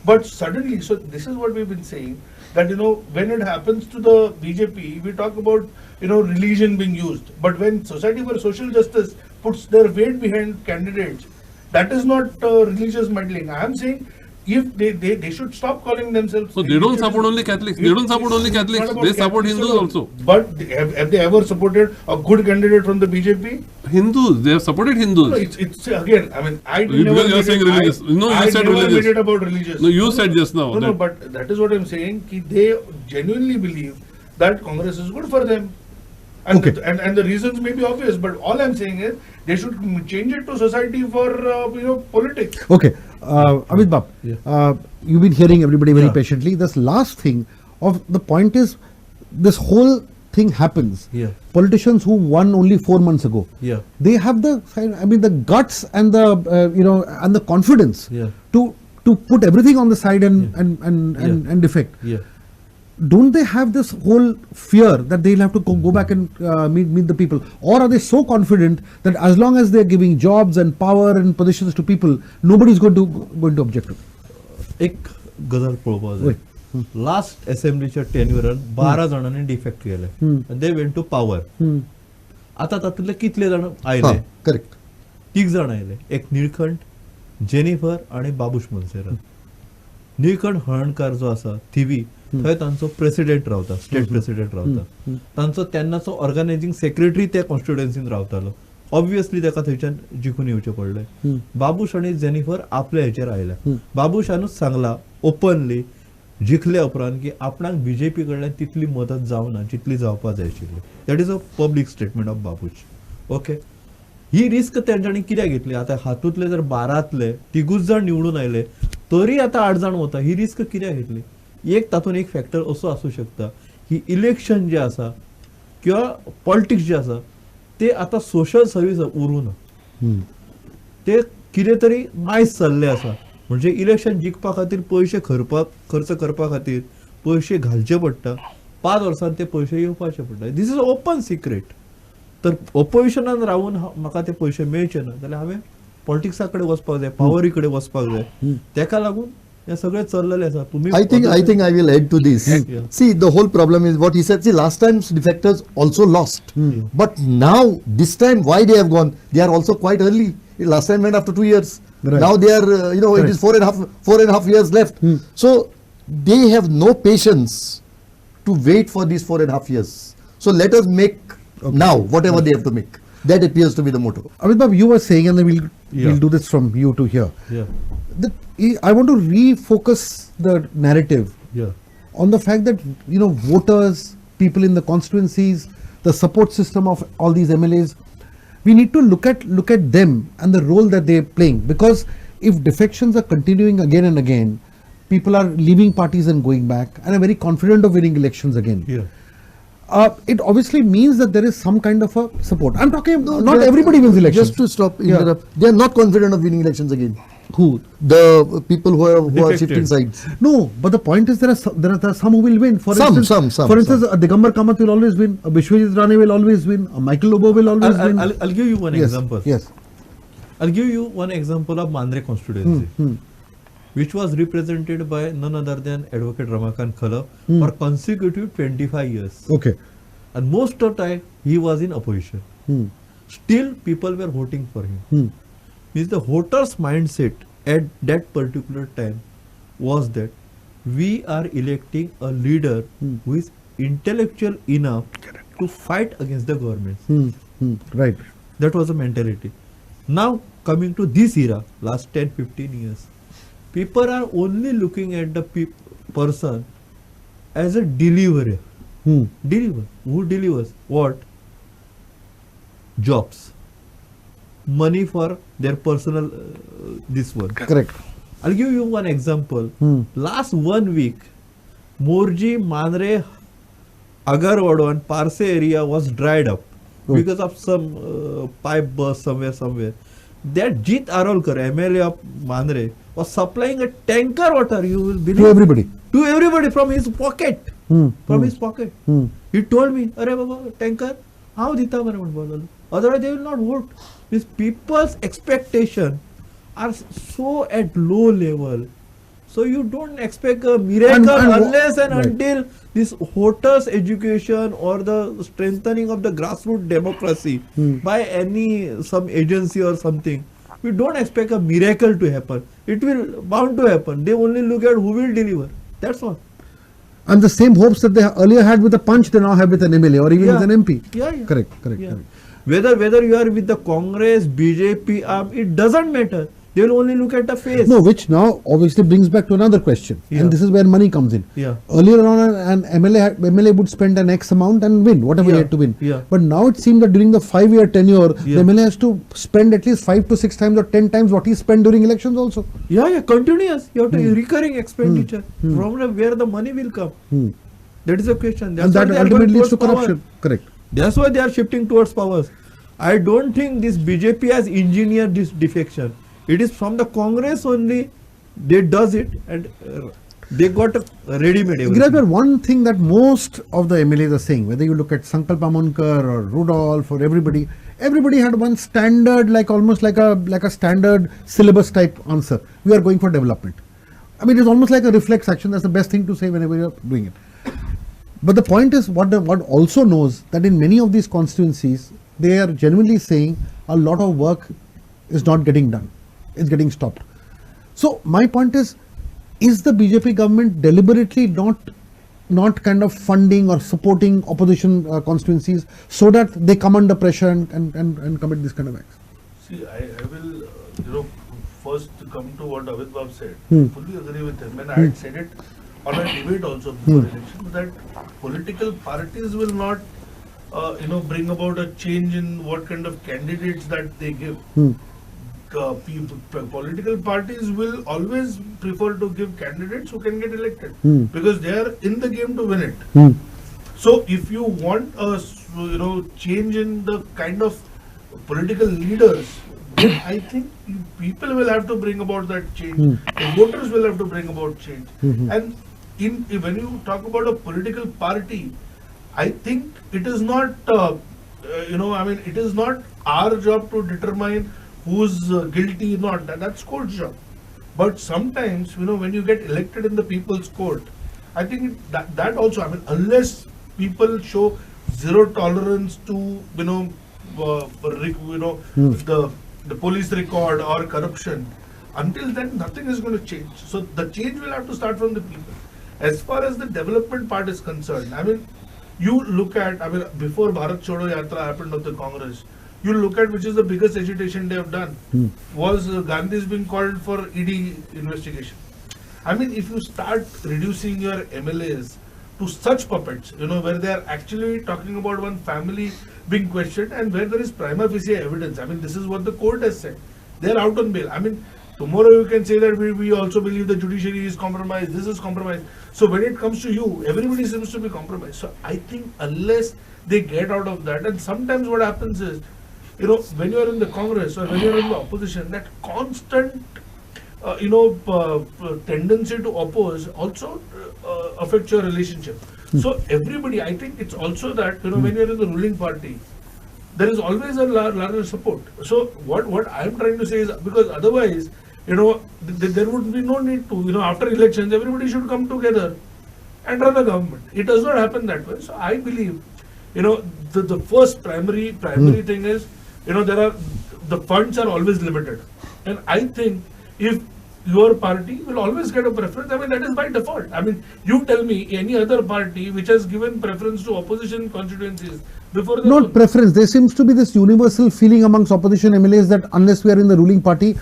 But suddenly, so this is what we've been saying, that when it happens to the BJP, we talk about religion being used. But when Society for Social Justice puts their weight behind candidates, that is not religious meddling. I am saying if they should stop calling themselves. So they don't support only Catholics. They don't support only Catholics. They support Hindus also. But have they ever supported a good candidate from the BJP? Hindus. They have supported Hindus. No, it's again. I mean, I Because never you are saying religious. No, you said religious. made it about religious. No, you said just now. No, but that is what I'm saying. They genuinely believe that Congress is good for them. And, and the reasons may be obvious, but all I'm saying is they should change it to Society for politics. Okay, Amit Bab, you've been hearing everybody very patiently. This last thing of the point is, this whole thing happens. Politicians who won only 4 months ago, they have the guts and the and the confidence to put everything on the side and defect. Don't they have this whole fear that they'll have to go back and meet the people, or are they so confident that as long as they're giving jobs and power and positions to people, nobody's going to object to it? एक गजाल पळोवपाक जाय. Last असेंब्लीच्या टेन्युरान 12 जाणांनी defect केले. They went to power. आता तातूंतले कितले जाण आयले? करेक्ट. 3 जाण आयले. एक निळकंठ, जेनिफर आणि बाबूश मोन्सेरात. निळकंठ हळणकार जो आसा थिवी, थंय तांचो प्रेसिडेंट रावता, स्टेट प्रेसिडेंट रावता. तांचो तेन्नाचो ऑर्गनायझिंग सेक्रेटरी त्या कॉन्स्टिट्युएन्सीन रावतालो. ऑब्वियसली ताका थंयच्यान जिखून येवचें पडलें. बाबूश आनी जेनिफर आपल्या हेचेर आयल्या. बाबूशानूच सांगला ओपनली जिखल्या उपरांत की आपणाक बीजेपी कडल्यान तितली मदत जावना जितली जावपा जाय आशिल्ली. That is a public statement of Babush. Okay, he risk तेंच्यांनी कित्याक घेतली? आतां हातूंतले जर 12तले 3 जाण निवडून आयले तरी आतां 8 जाण वता. ही रिस्क कित्याक घेतली? एक तातूंत एक फॅक्टर असो आसूं शकता की इलेक्शन जे आसा किंवा पॉलिटिक्स जे आसा ते आतां सोशल सर्वीस उरूना. ते कितें तरी मायज चल्ले आसा. म्हणजे इलेक्शन जिखपा खातीर पयशे खर्च करपा खातीर पयशे घालचे पडटा. 5 वर्सांत ते पयशे येवपाचे पडटा. This is open secret. तर ऑपोजिशनान रावून म्हाका ते पयशे मेळचे ना जाल्यार हांवें पॉलिटिक्सा कडेन वचपाक जाय, पावरी कडेन वचपाक जाय. तेका लागून हे सगळे चल्लेले आसा. तुम्ही I think I will add to this. See, the whole problem is what he said. See, last time defectors also lost, but now this time why they have gone? They are also quite early. Last time went after 2 years. Right. Now they are, it is 4.5 years left. So they have no patience to wait for these 4.5 years. So let us make now whatever they have to make. That appears to be the motto. Amitabh, you were saying, and then Yeah. we'll do this from you to here. Yeah, That I want to refocus the narrative yeah, on the fact that voters, people in the constituencies, the support system of all these MLAs, we need to look at them and the role that they're playing, because if defections are continuing again and again, people are leaving parties and going back and are very confident of winning elections again. yeah. It obviously means that there is some kind of a support. I'm talking, No, not they are- everybody wins elections. Just to stop, Yeah. interrupt. They are not confident of winning elections again. Who? The people who are Defected. shifting sides. No, but the point is there are some who will win. For Some, instance, some, For instance, a Digambar Kamath will always win. A Vishwajit Rane will always win. A Michael Lobo will always win. I'll give you one Yes, example. Yes. I'll give you one example of Mandre constituency, which was represented by none other than Advocate Ramakant Khalaf for consecutive 25 years. Okay. And most of the time he was in opposition. Still people were voting for him. Means the voters' mindset at that particular time was that we are electing a leader who is intellectual enough to fight against the government. Right. That was the mentality. Now coming to this era, last 10-15 years, people are only looking at the person as a deliverer. Deliver. Who delivers? What? Jobs. Money for their personal this one. Correct. I'll give you one example. Last 1 week, Morji, Manre, Agarwado and Parse area was dried up because of some pipe burst somewhere. That Jit Arolkar, MLA of Manre, was supplying a tanker water, you will believe? To everybody. To everybody from his pocket. From his pocket. He told me, Arey Baba, tanker, how dita mare bolalu? Otherwise they will not vote. These people's expectation are so at low level. So you don't expect a miracle unless and right. until this voters education or the strengthening of the grassroots democracy by some agency or something. We don't expect a miracle to happen. It will bound to happen. They only look at who will deliver. That's all. And the same hopes that they earlier had with a punch, they now have with an MLA or even Yeah. with an MP. Yeah. Correct. Yeah. Whether you are with the Congress, BJP, it doesn't matter. They will only look at the face. No, which now obviously brings back to another question. Yeah. And this is where money comes in. Yeah. Earlier on, an MLA would spend an X amount and win, whatever he Yeah. had to win. Yeah. But now it seems that during the 5-year tenure, Yeah. the MLA has to spend at least 5 to 6 times or 10 times what he spent during elections also. Yeah, continuous. You have to recurring expenditure from where the money will come. That is the question. That's And why that they are ultimately going leads to towards power. corruption. Correct. That's why they are shifting towards powers. I don't think this BJP has engineered this defection. It is from the Congress only. They does it and they got a ready-made everything. Giraj, but one thing that most of the MLAs are saying, whether you look at Sankalp Amonkar or Rudolph or everybody had one standard, almost like a standard syllabus type answer. We are going for development. I mean, it's almost like a reflex action. That's the best thing to say whenever you're doing it. But the point is, what also knows that in many of these constituencies, they are genuinely saying a lot of work is not getting done. It's getting stopped. So my point is the BJP government deliberately not kind of funding or supporting opposition constituencies so that they come under pressure and commit this kind of acts? See, I will, first come to what Avid Bab said. Fully agree with him. And I had said it on a debate also before election that political parties will not, bring about a change in what kind of candidates that they give. Political parties will always prefer to give candidates who can get elected because they are in the game to win it. So if you want a change in the kind of political leaders, then I think people will have to bring about that change. The voters will have to bring about change. And when you talk about a political party, I think it is not it is not our job to determine who's guilty or not. That's court's job. But sometimes, when you get elected in the people's court, I think that also, unless people show zero tolerance to, the police record or corruption, until then nothing is going to change. So the change will have to start from the people. As far as the development part is concerned, you look at, before Bharat Chodo Yatra happened of the Congress, you look at which is the biggest agitation they have done, was Gandhi's being called for ED investigation. I mean, if you start reducing your MLAs to such puppets, where they are actually talking about one family being questioned and where there is prima facie evidence. I mean, this is what the court has said. They are out on bail. I mean, tomorrow you can say that we also believe the judiciary is compromised, this is compromised. So when it comes to you, everybody seems to be compromised. So I think unless they get out of that, and sometimes what happens is, when you are in the Congress or when you are in the opposition, that constant tendency to oppose also affects your relationship. So everybody, I think it's also that, when you're in the ruling party, there is always a larger support. So what I'm trying to say is, because otherwise, there would be no need to, after elections, everybody should come together and run a government. It does not happen that way. So I believe, the first primary thing is, the funds are always limited. And I think if your party will always get a preference, I mean, that is by default. I mean, you tell me any other party which has given preference to opposition constituencies before the Not preference. There seems to be this universal feeling amongst opposition MLAs that unless we are in the ruling party,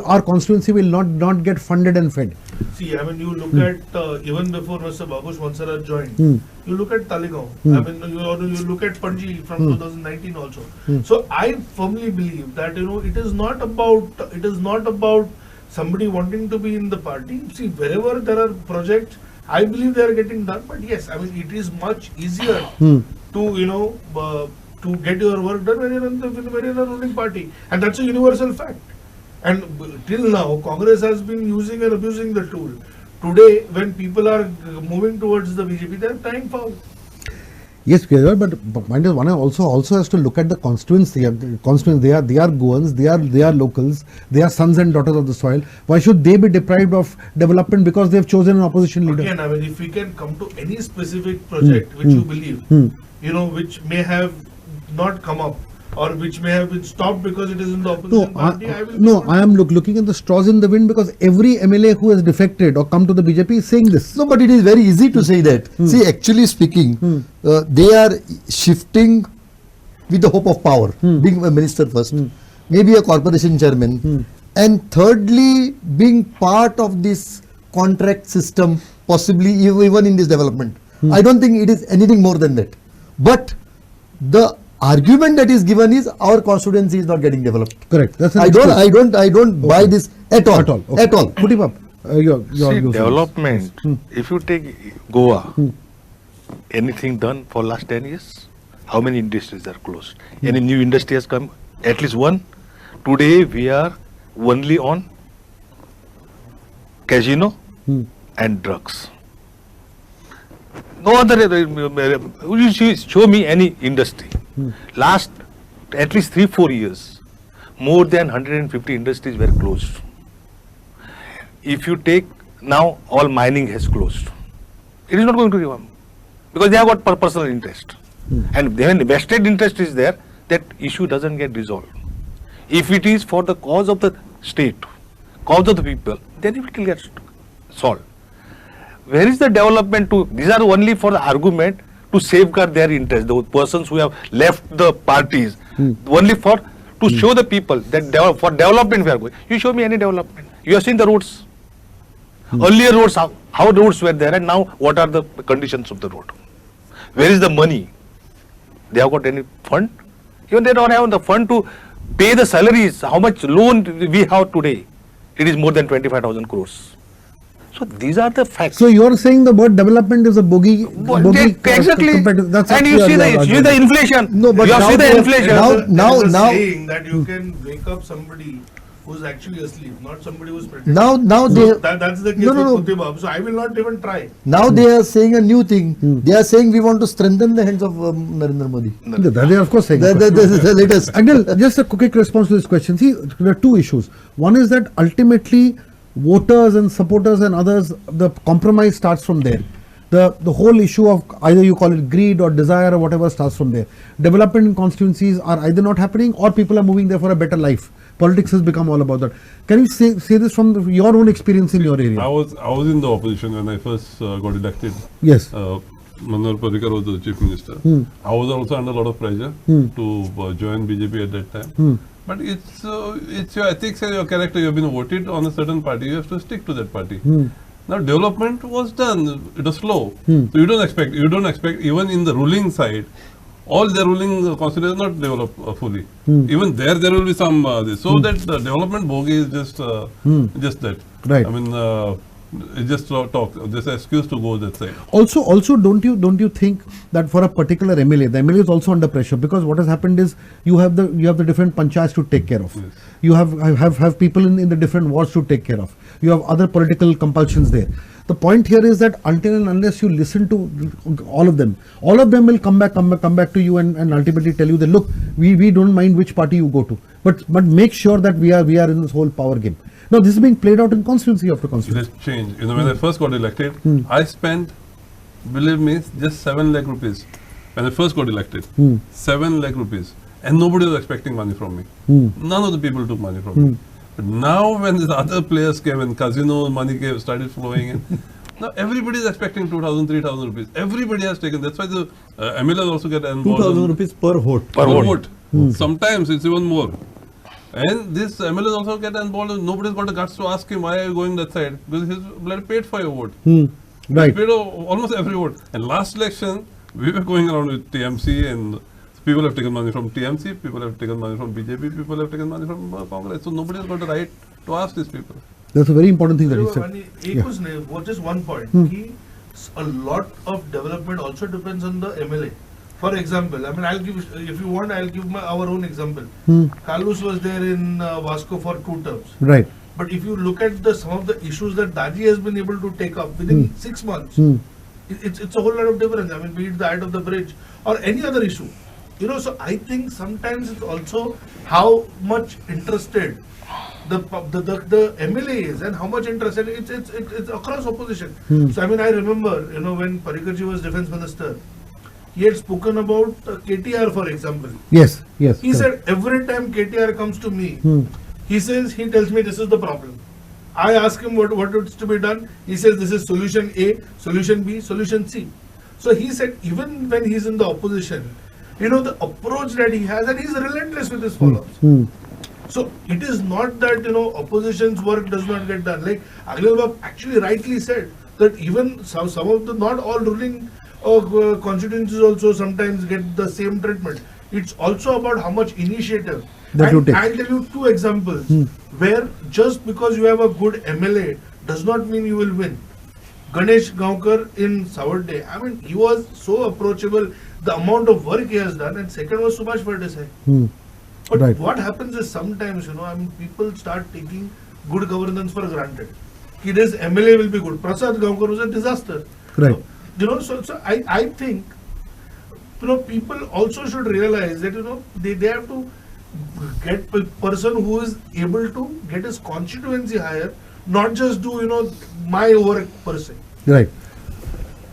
our constituency will not get funded and fed. See, I mean, you look at, even before Mr. Babush Mansara joined, you look at Talegaon, I mean, you look at Panji from 2019 also. So I firmly believe that, it is not about somebody wanting to be in the party. See, wherever there are projects, I believe they are getting done. But yes, I mean, it is much easier to get your work done when you're in a ruling party. And that's a universal fact. And till now, Congress has been using and abusing the tool. Today, when people are moving towards the BJP, they are tying foul. Yes, but mind is, one also has to look at the constituency. They are Goans, they are locals, they are sons and daughters of the soil. Why should they be deprived of development because they have chosen an opposition leader? Again, I mean, if we can come to any specific project which you believe, which may have not come up, or which may have been stopped because it is in the opposition party, I am looking at the straws in the wind, because every MLA who has defected or come to the BJP is saying this. No, but it is very easy to say that. See, actually speaking, they are shifting with the hope of power, being a minister first, maybe a corporation chairman, and thirdly, being part of this contract system, possibly even in this development. I don't think it is anything more than that. But the argument that is given is our constituency is not getting developed. Correct. That's I don't buy this at all. Okay. At all. Put him up. See, development, if you take Goa, anything done for last 10 years? How many industries are closed? Any new industry has come? At least one. Today we are only on casino and drugs. No other, you show me any industry. Last at least 3-4 years, more than 150 industries were closed. If you take now, all mining has closed. It is not going to give up because they have got personal interest. And when vested interest is there, that issue doesn't get resolved. If it is for the cause of the state, cause of the people, then it will get solved. Where is the development to? These are only for the argument to safeguard their interest. The persons who have left the parties, only for to show the people that for development we are going. You show me any development. You have seen the roads. Earlier roads, how roads were there, and now what are the conditions of the road? Where is the money? They have got any fund? Even they don't have the fund to pay the salaries. How much loan we have today? It is more than 25,000 crores. So these are the facts. So you are saying the word development is a bogey. Exactly. That's and you see the inflation. No, but you see the inflation. Now saying that you can wake up somebody who's actually asleep, not somebody who's pretending. Now so that's the case with Kutibab. So I will not even try. Now they are saying a new thing. They are saying we want to strengthen the hands of Narendra Modi. They are of course saying. Let us. Anil, just a quick response to this question. See, there are two issues. One is that ultimately voters and supporters and others, the compromise starts from there. The whole issue of either you call it greed or desire or whatever starts from there. Development in constituencies are either not happening or people are moving there for a better life. Politics has become all about that. Can you say this from your own experience in your area? I was in the opposition when I first got elected. Yes. Manohar Parrikar was the chief minister. I was also under a lot of pressure to join BJP at that time. But it's your ethics and your character. You have been voted on a certain party. You have to stick to that party. Now development was done. It was slow. So you don't expect even in the ruling side, all the ruling constituencies not developed fully. Even there will be some so that the development bogey is just that. Right. I mean, it's just talk. Just an excuse to go that side. Also, don't you think that for a particular MLA, the MLA is also under pressure, because what has happened is you have the different panchayats to take care of. Yes. You have people in the different wards to take care of. You have other political compulsions there. The point here is that until and unless you listen to all of them will come back to you and ultimately tell you that, look, we don't mind which party you go to, but make sure that we are in this whole power game. Now this is being played out in constituency after It constituency. has changed. You know, when I first got elected, I spent, believe me, just 7 lakh rupees. When I first got elected, 7 lakh rupees. And nobody was expecting money from me. None of the people took money from me. But now when these other players came and casino money started flowing in, now everybody is expecting 2,000, 3,000 rupees. Everybody has taken. That's why the MLAs also get involved. 2,000 rupees per vote. Per vote. Sometimes it's even more. And this MLAs also get involved. Nobody's got the guts to ask him, why are you going that side? Because he's bloody paid for your vote. Right. Paid almost every vote. And last election, we were going around with TMC, and people have taken money from TMC, people have taken money from BJP, people have taken money from Congress. So nobody has got the right to ask these people. That's a very important thing that he said. Just one point. A lot of development also depends on the MLA. For example, I mean, if you want, I'll give our own example. Kalus was there in Vasco for 2 terms. Right. But if you look at some of the issues that Daji has been able to take up within 6 months, it's a whole lot of difference. I mean, be it the height of the bridge or any other issue. You know, so I think sometimes it's also how much interested the MLA is and how much interested it's across opposition. So I mean, I remember, you know, when Parrikarji was defense minister, he had spoken about KTR, for example. Yes. He said every time KTR comes to me, he tells me this is the problem. I ask him what is to be done. He says this is solution A, solution B, solution C. So he said even when he's in the opposition, you know, the approach that he has, and he's relentless with his follow-ups. So it is not that, you know, opposition's work does not get done. Like Aglal Bab actually rightly said that even some of the, not all ruling constituencies also sometimes get the same treatment. It's also about how much initiative. That you take. I'll tell you 2 examples where just because you have a good MLA does not mean you will win. Ganesh Gaonkar in Savarde, I mean, he was so approachable, the amount of work he has done, and second was Subhash Bardesai. But Right. what happens is sometimes, you know, I mean, people start taking good governance for granted. This MLA will be good. Prasad Gaonkar was a disaster. Right. So, you know, so I think, you know, people also should realize that, you know, they have to get a person who is able to get his constituency higher, not just do, you know, my work per se. Right.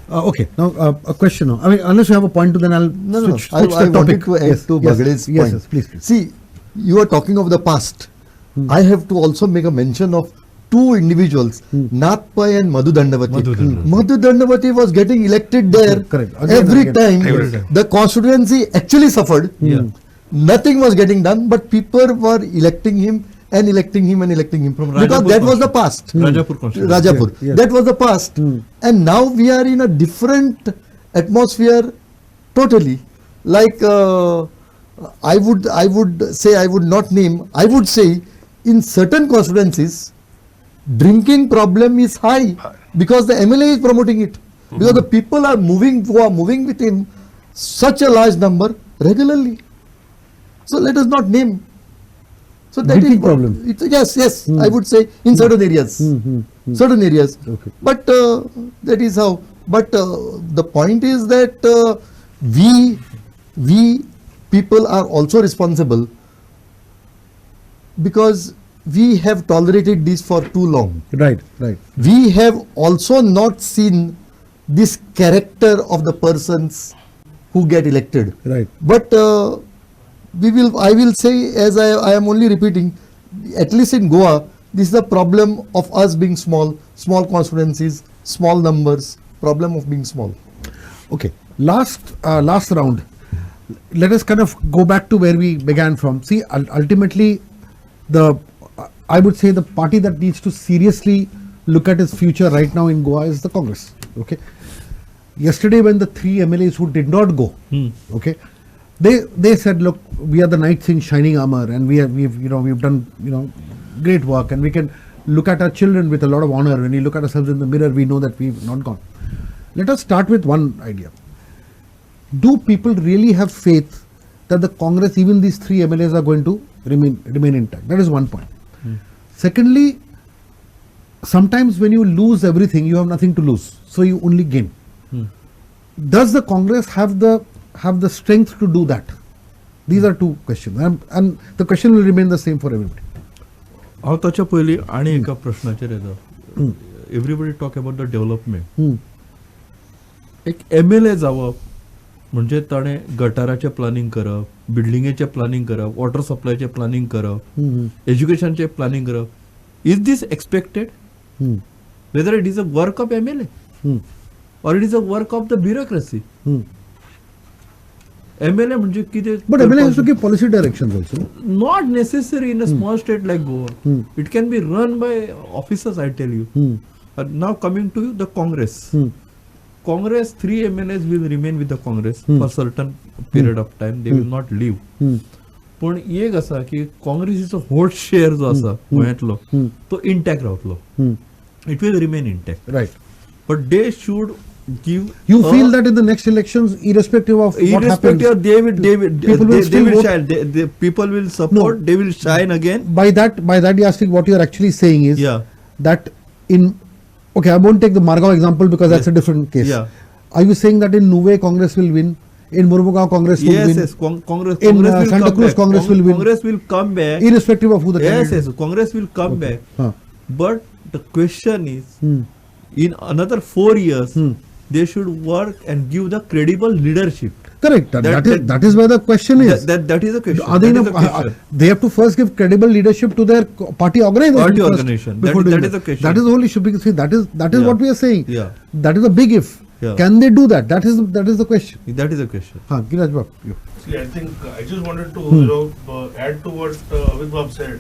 Okay. Now a question. Now, I mean, unless you have a point to, then I'll switch I the topic. wanted to add to Bagre's point. Yes, please. See, you are talking of the past. I have to also make a mention of 2 individuals, Nath Pai and Madhu Dandavati. Madhu Dandavati was getting elected there. Correct. Again, Every again. time the constituency actually suffered. Nothing was getting done, but people were electing him and electing him and electing him From because Rajapur that was the past. Rajapur constituency. Rajapur. Yes. That was the past. And now we are in a different atmosphere totally. Like I would say, I would not name, I would say in certain constituencies, drinking problem is high because the MLA is promoting it. Because the people are moving, who are moving with him, such a large number regularly. So let us not name. So that Drinking is problem. Yes, I would say in certain areas. Certain areas. Okay. But that is how. But the point is that we people are also responsible because we have tolerated this for too long. Right. We have also not seen this character of the persons who get elected. Right. But I will say, as I am only repeating, at least in Goa, this is the problem of us being small constituencies, small numbers, problem of being small. Okay, last round. Let us kind of go back to where we began from. See, ultimately, I would say the party that needs to seriously look at its future right now in Goa is the Congress. Okay. Yesterday, when the 3 MLAs who did not go, okay, they said, look, we are the knights in shining armor, and we've done great work, and we can look at our children with a lot of honor. When we look at ourselves in the mirror, we know that we've not gone. Let us start with one idea. Do people really have faith that the Congress, even these 3 MLAs, are going to remain intact? That is one point. Secondly, sometimes when you lose everything, you have nothing to lose, so you only gain. Does the Congress have the strength to do that? These are two questions, and the question will remain the same for everybody. हांव ताच्या पयलीं आनी एका प्रश्नाचेर येता. Everybody talk about the development. एक MLA जावप म्हणजे ताणें गटाराचें प्लॅनिंग करप, बिल्डिंगेचें प्लॅनिंग करप, वॉटर सप्लायचें प्लॅनिंग करप, एज्युकेशनचें प्लॅनिंग करप. Is this expected? Whether it is a work of MLA or it is a work of the bureaucracy? MLA म्हणजे कितें? But MLA has to give policy directions also. Not necessary in a small state like Goa. It can be run by officers, I tell you. Now coming to the Congress. Congress, 3 MLAs will remain with the Congress for certain period of time. They will not leave. पण एक असा की काँग्रेसीचो vote share जो आसा गोंयांतलो तो intact रावतलो. It will remain intact. Right. But they should give. You feel that in the next elections, irrespective of what happens, people will shine. The people will support. No. They will shine again. By that, Yastik, what you are actually saying is that okay, I won't take the Margao example because that's a different case. Yeah. Are you saying that in Nuve Congress will win? In Murmugao Congress will win? Yes. Congress in will Santa come Cruz back. Congress will win. Congress will come back. Irrespective of who the candidate is. Yes. Congress will come back. But the question is, in another 4 years, they should work and give the credible leadership. Correct. That is where the question is. That is the question. Are they they have to first give credible leadership to their party organization. That is the question. That is the whole issue. Because see, that is what we are saying. Yeah. That is a big if. Yeah. Can they do that? That is the question. That is the question. Giraj Bab, you. See, I think I just wanted to add to what Avik Bab said.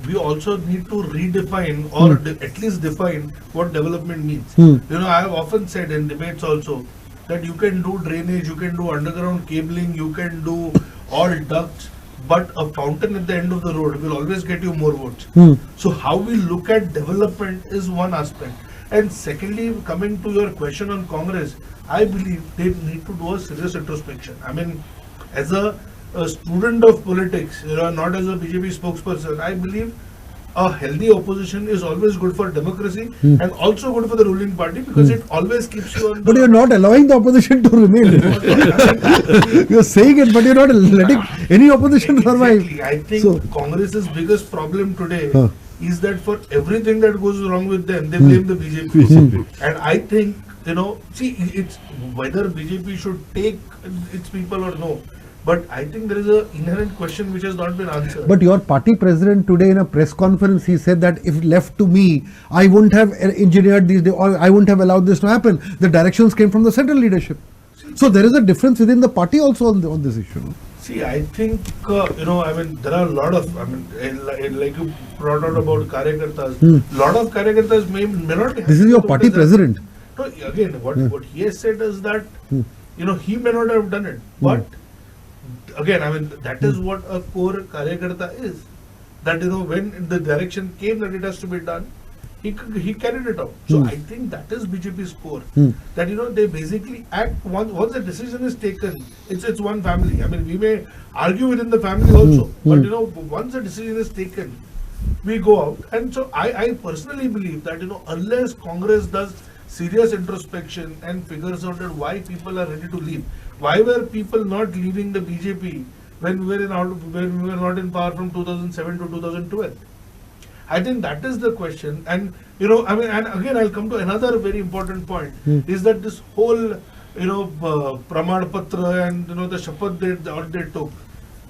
We also need to redefine or at least define what development means. I have often said in debates also that you can do drainage, you can do underground cabling, you can do all ducts, but a fountain at the end of the road will always get you more votes. So how we look at development is one aspect. And secondly, coming to your question on Congress, I believe they need to do a serious introspection. I mean, as a student of politics, not as a BJP spokesperson, I believe a healthy opposition is always good for democracy and also good for the ruling party because it always keeps you on. But you're not allowing the opposition to remain. You're saying it, but you're not letting any opposition survive. Exactly. I think Congress's biggest problem today is that for everything that goes wrong with them, they blame the BJP. And I think, see, it's whether BJP should take its people or no. But I think there is an inherent question which has not been answered. But your party president today in a press conference, he said that if left to me, I wouldn't have engineered these, or I wouldn't have allowed this to happen. The directions came from the central leadership. So there is a difference within the party also on this issue. See, I think, I mean, there are a lot of, like you brought out about Karyakartas, lot of Karyakartas may not be. This is your party president. No, again, what he has said is that, he may not have done it. But, again, I mean, that is what a core Karyakarta is. That, when the direction came that it has to be done, he carried it out. So I think that is BJP's core. That they basically act once a decision is taken, it's one family. I mean, we may argue within the family also, but once a decision is taken, we go out. And so I personally believe that unless Congress does serious introspection and figures out that why people are ready to leave, why were people not leaving the BJP when we were not in power from 2007 to 2012? I think that is the question. And, and again, I'll come to another very important point, is that this whole, Pramad Patra and, the Shapath they took.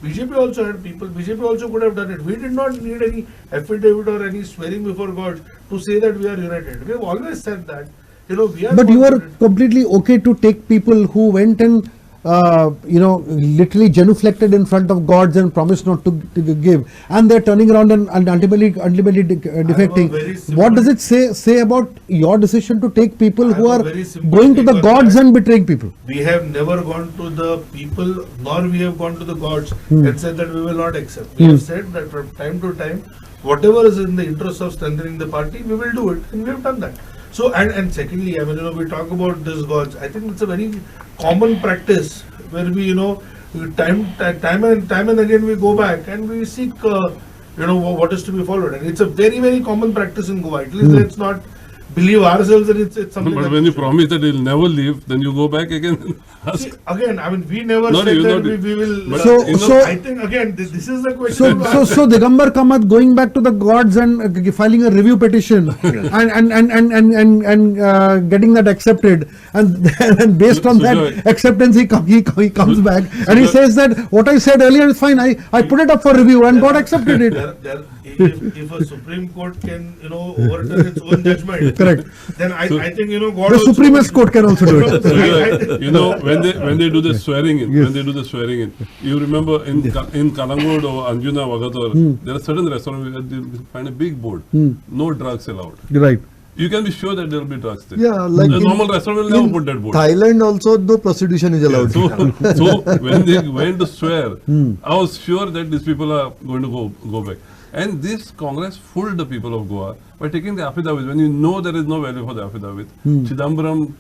BJP also had people, BJP also could have done it. We did not need any affidavit or any swearing before God to say that we are united. We have always said that We are. But you are confident. completely okay to take people who went and literally genuflected in front of gods and promised not to give, and they're turning around and ultimately defecting. What does it say about your decision to take people who have are a very simple going to the take on gods that. and betraying people? We have never gone to the people, nor we have gone to the gods and said that we will not accept. We have said that from time to time, whatever is in the interest of strengthening the party, we will do it, and we have done that. So, and secondly, we talk about these gods. I think it's a very common practice where we, time and again we go back and we seek, what is to be followed. And it's a very, very common practice in Goa. At least let's not believe ourselves that it's something. But that when we you should. promise that you'll never leave, then you go back again and ask. See, again, we never No, said you that not- we will. But So- you know, so- I think again, this is the question. So Digambar Kamath going back to the gods and filing a review petition and getting that accepted, and based on that Sujoy. acceptance he comes back and he Sujoy. says that what I said earlier is fine. I put it up for review and God accepted it. If a Supreme Court can, overturn its own judgment, Correct. then I think, God. The also- Supremest Court can also do it. So, when they do the swearing in, you remember in Kalangod or Anjuna Vagator, there are certain restaurants where you find a big board, no drugs allowed. Right. You can be sure that there will be drugs there. Yeah, like a in- normal restaurant will never in put that board. Thailand also no prostitution is allowed. So when they went to swear, I was sure that these people are going to go back. And this Congress fooled the people of Goa by taking the affidavits when you know there is no value for the affidavit. Chidambaram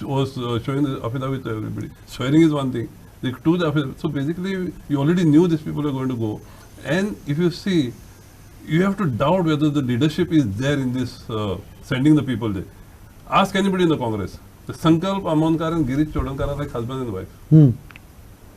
was showing the affidavit to everybody. Swearing is one thing. They took the affidavit. So basically, you already knew these people are going to go. And if you see, you have to doubt whether the leadership is there in this sending the people there. Ask anybody in the Congress. The Sankalp Amonkar and Girish Chodankar are like husband and wife.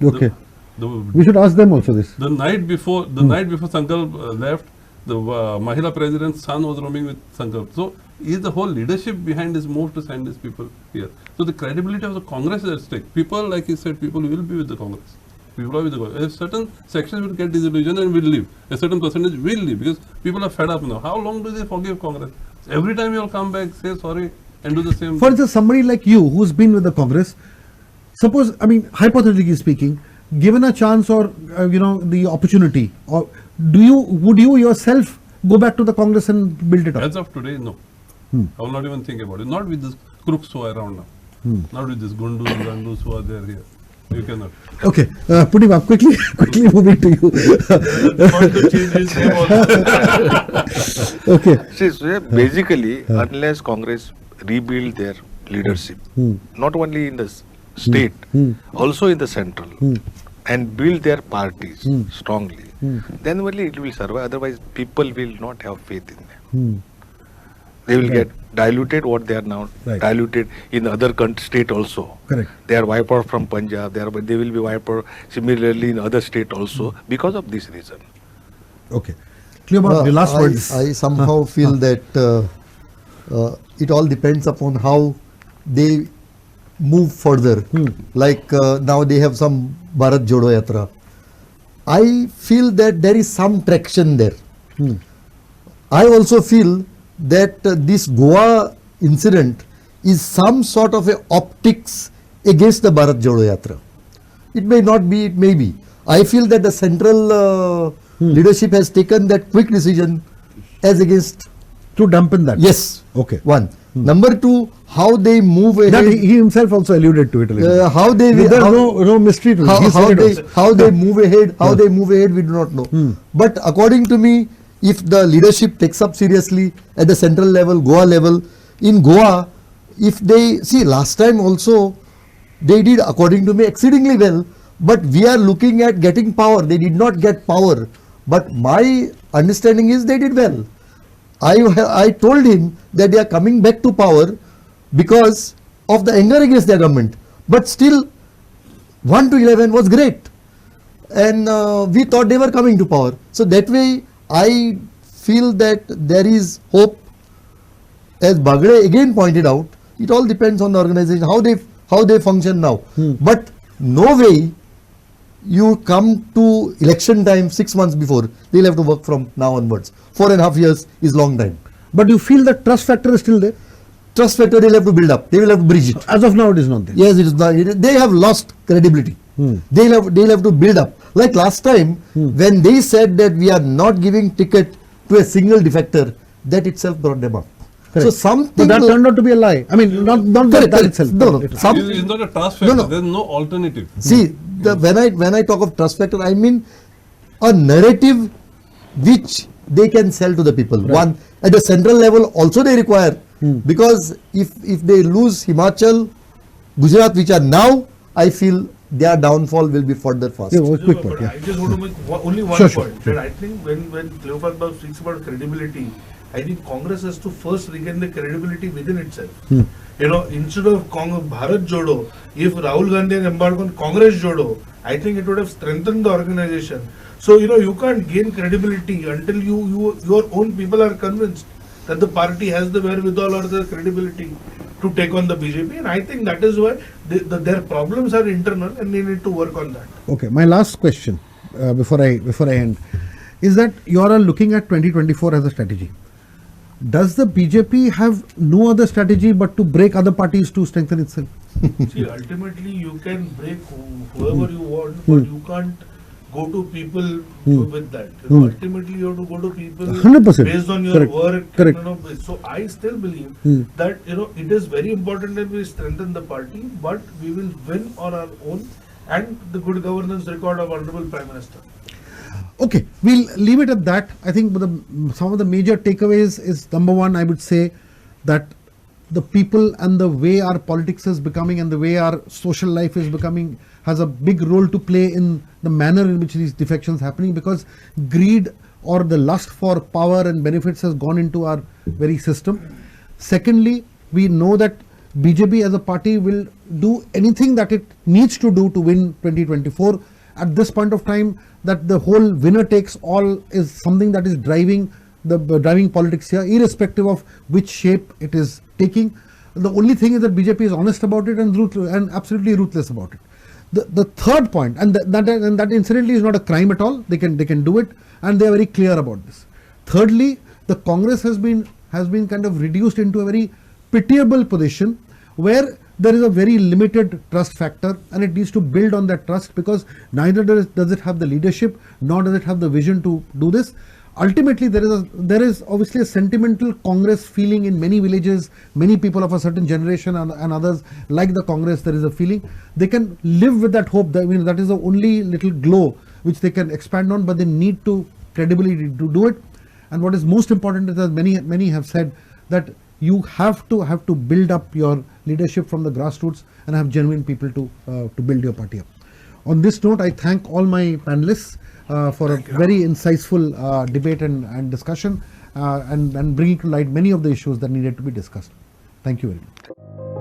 Okay. The We should ask them also this. The night before Sankalp left, the Mahila president's son was roaming with Sankalp. So, is the whole leadership behind this move to send these people here? So, the credibility of the Congress is at stake. People, like he said, people will be with the Congress. People are with the Congress. A certain sections will get disillusioned and will leave. A certain percentage will leave because people are fed up now. How long do they forgive Congress? Every time you will come back, say sorry, and do the same. For instance, somebody like you who's been with the Congress, suppose, hypothetically speaking, given a chance or the opportunity, or would you yourself go back to the Congress and build it up? As of today, no. I will not even think about it. Not with these crooks who are around now. Not with these gundus and gandus who are there here. You cannot. Okay, Putima, quickly moving to you. Want to change his name also. Okay. See, so basically, unless Congress rebuild their leadership, not only in the state, also in the central, and build their parties strongly, then only it will survive. Otherwise, people will not have faith in them. They will get diluted what they are now diluted in other state also. Correct. They are wiped out from Punjab. They will be wiped out similarly in other state also because of this reason. Okay. Cleoba, the last words. I somehow feel that it all depends upon how they move further. Like now they have some Bharat Jodo Yatra. I feel that there is some traction there. I also feel that this Goa incident is some sort of a optics against the Bharat Jodo Yatra. It may not be, it may be. I feel that the central leadership has taken that quick decision as against. To dampen that. Yes. Okay. One. Number two, how they move ahead. That he himself also alluded to it a little. How they There's how, no mystery to it. He said it also. how they move ahead, we do not know. But according to me, if the leadership takes up seriously at the central level, Goa level, in Goa, if they see last time also they did according to me exceedingly well, but we are looking at getting power. They did not get power, but my understanding is they did well. I told him that they are coming back to power because of the anger against their government, but still 1 to 11 was great, and we thought they were coming to power. So that way I feel that there is hope. As Bagre again pointed out, it all depends on the organization, how they function now. But no way you come to election time 6 months before. They'll have to work from now onwards. 4.5 years is long time. But you feel the trust factor is still there? trust factor they'll have to build up. They will have to bridge it. As of now, it is not there. Yes, it is not. They have lost credibility. They'll have to build up. Like last time, when they said that we are not giving ticket to a single defector, that itself brought them up. Correct. So something. But that turned out to be a lie. I mean, not Correct, that correct. itself. No, It- some- It's not a trust factor. no. There's no alternative. See, when I talk of trust factor, I mean a narrative which they can sell to the people. One, at the central level also they require, because if they lose Himachal, Gujarat, which are now, I feel their downfall will be further fast. Yeah, well, quick But point. Yeah. I just want to make only one Sure, point. sure. That I think when Cleopas Babu speaks about credibility, I think Congress has to first regain the credibility within itself. You know, instead of Bharat Jodo, if Rahul Gandhi had embarked on Congress Jodo, I think it would have strengthened the organization. So, you know, you can't gain credibility until your own people are convinced that the party has the wherewithal or the credibility to take on the BJP. And I think that is why their problems are internal and they need to work on that. Okay, my last question before I end is that you are looking at 2024 as a strategy. Does the BJP have no other strategy but to break other parties to strengthen itself? See, ultimately you can break whoever you want, but you can't go to people with that. You know, ultimately you have to go to people 100%. based on your Correct. work. Correct. You know, so I still believe that, you know, it is very important that we strengthen the party, but we will win on our own and the good governance record of Honorable Prime Minister. Okay, we'll leave it at that. I think some of the major takeaways is, number one, I would say that the people and the way our politics is becoming and the way our social life is becoming has a big role to play in the manner in which these defections happening, because greed or the lust for power and benefits has gone into our very system. Secondly, we know that BJP as a party will do anything that it needs to do to win 2024. At this point of time, that the whole winner takes all is something that is driving politics here, irrespective of which shape it is taking. The only thing is that BJP is honest about it and absolutely ruthless about it. The third point, and that incidentally is not a crime at all. They can do it, and they are very clear about this. Thirdly, the Congress has been kind of reduced into a very pitiable position where there is a very limited trust factor, and it needs to build on that trust, because neither does it have the leadership nor does it have the vision to do this. Ultimately, there is obviously a sentimental Congress feeling in many villages. Many people of a certain generation and others like the Congress. There is a feeling they can live with that hope. That, that is the only little glow which they can expand on, but they need to credibility to do it. And what is most important is, as many have said, that you have to build up your leadership from the grassroots and have genuine people to build your party up. On this note, I thank all my panelists for a very insightful debate and discussion and bringing to light many of the issues that needed to be discussed. Thank you very much.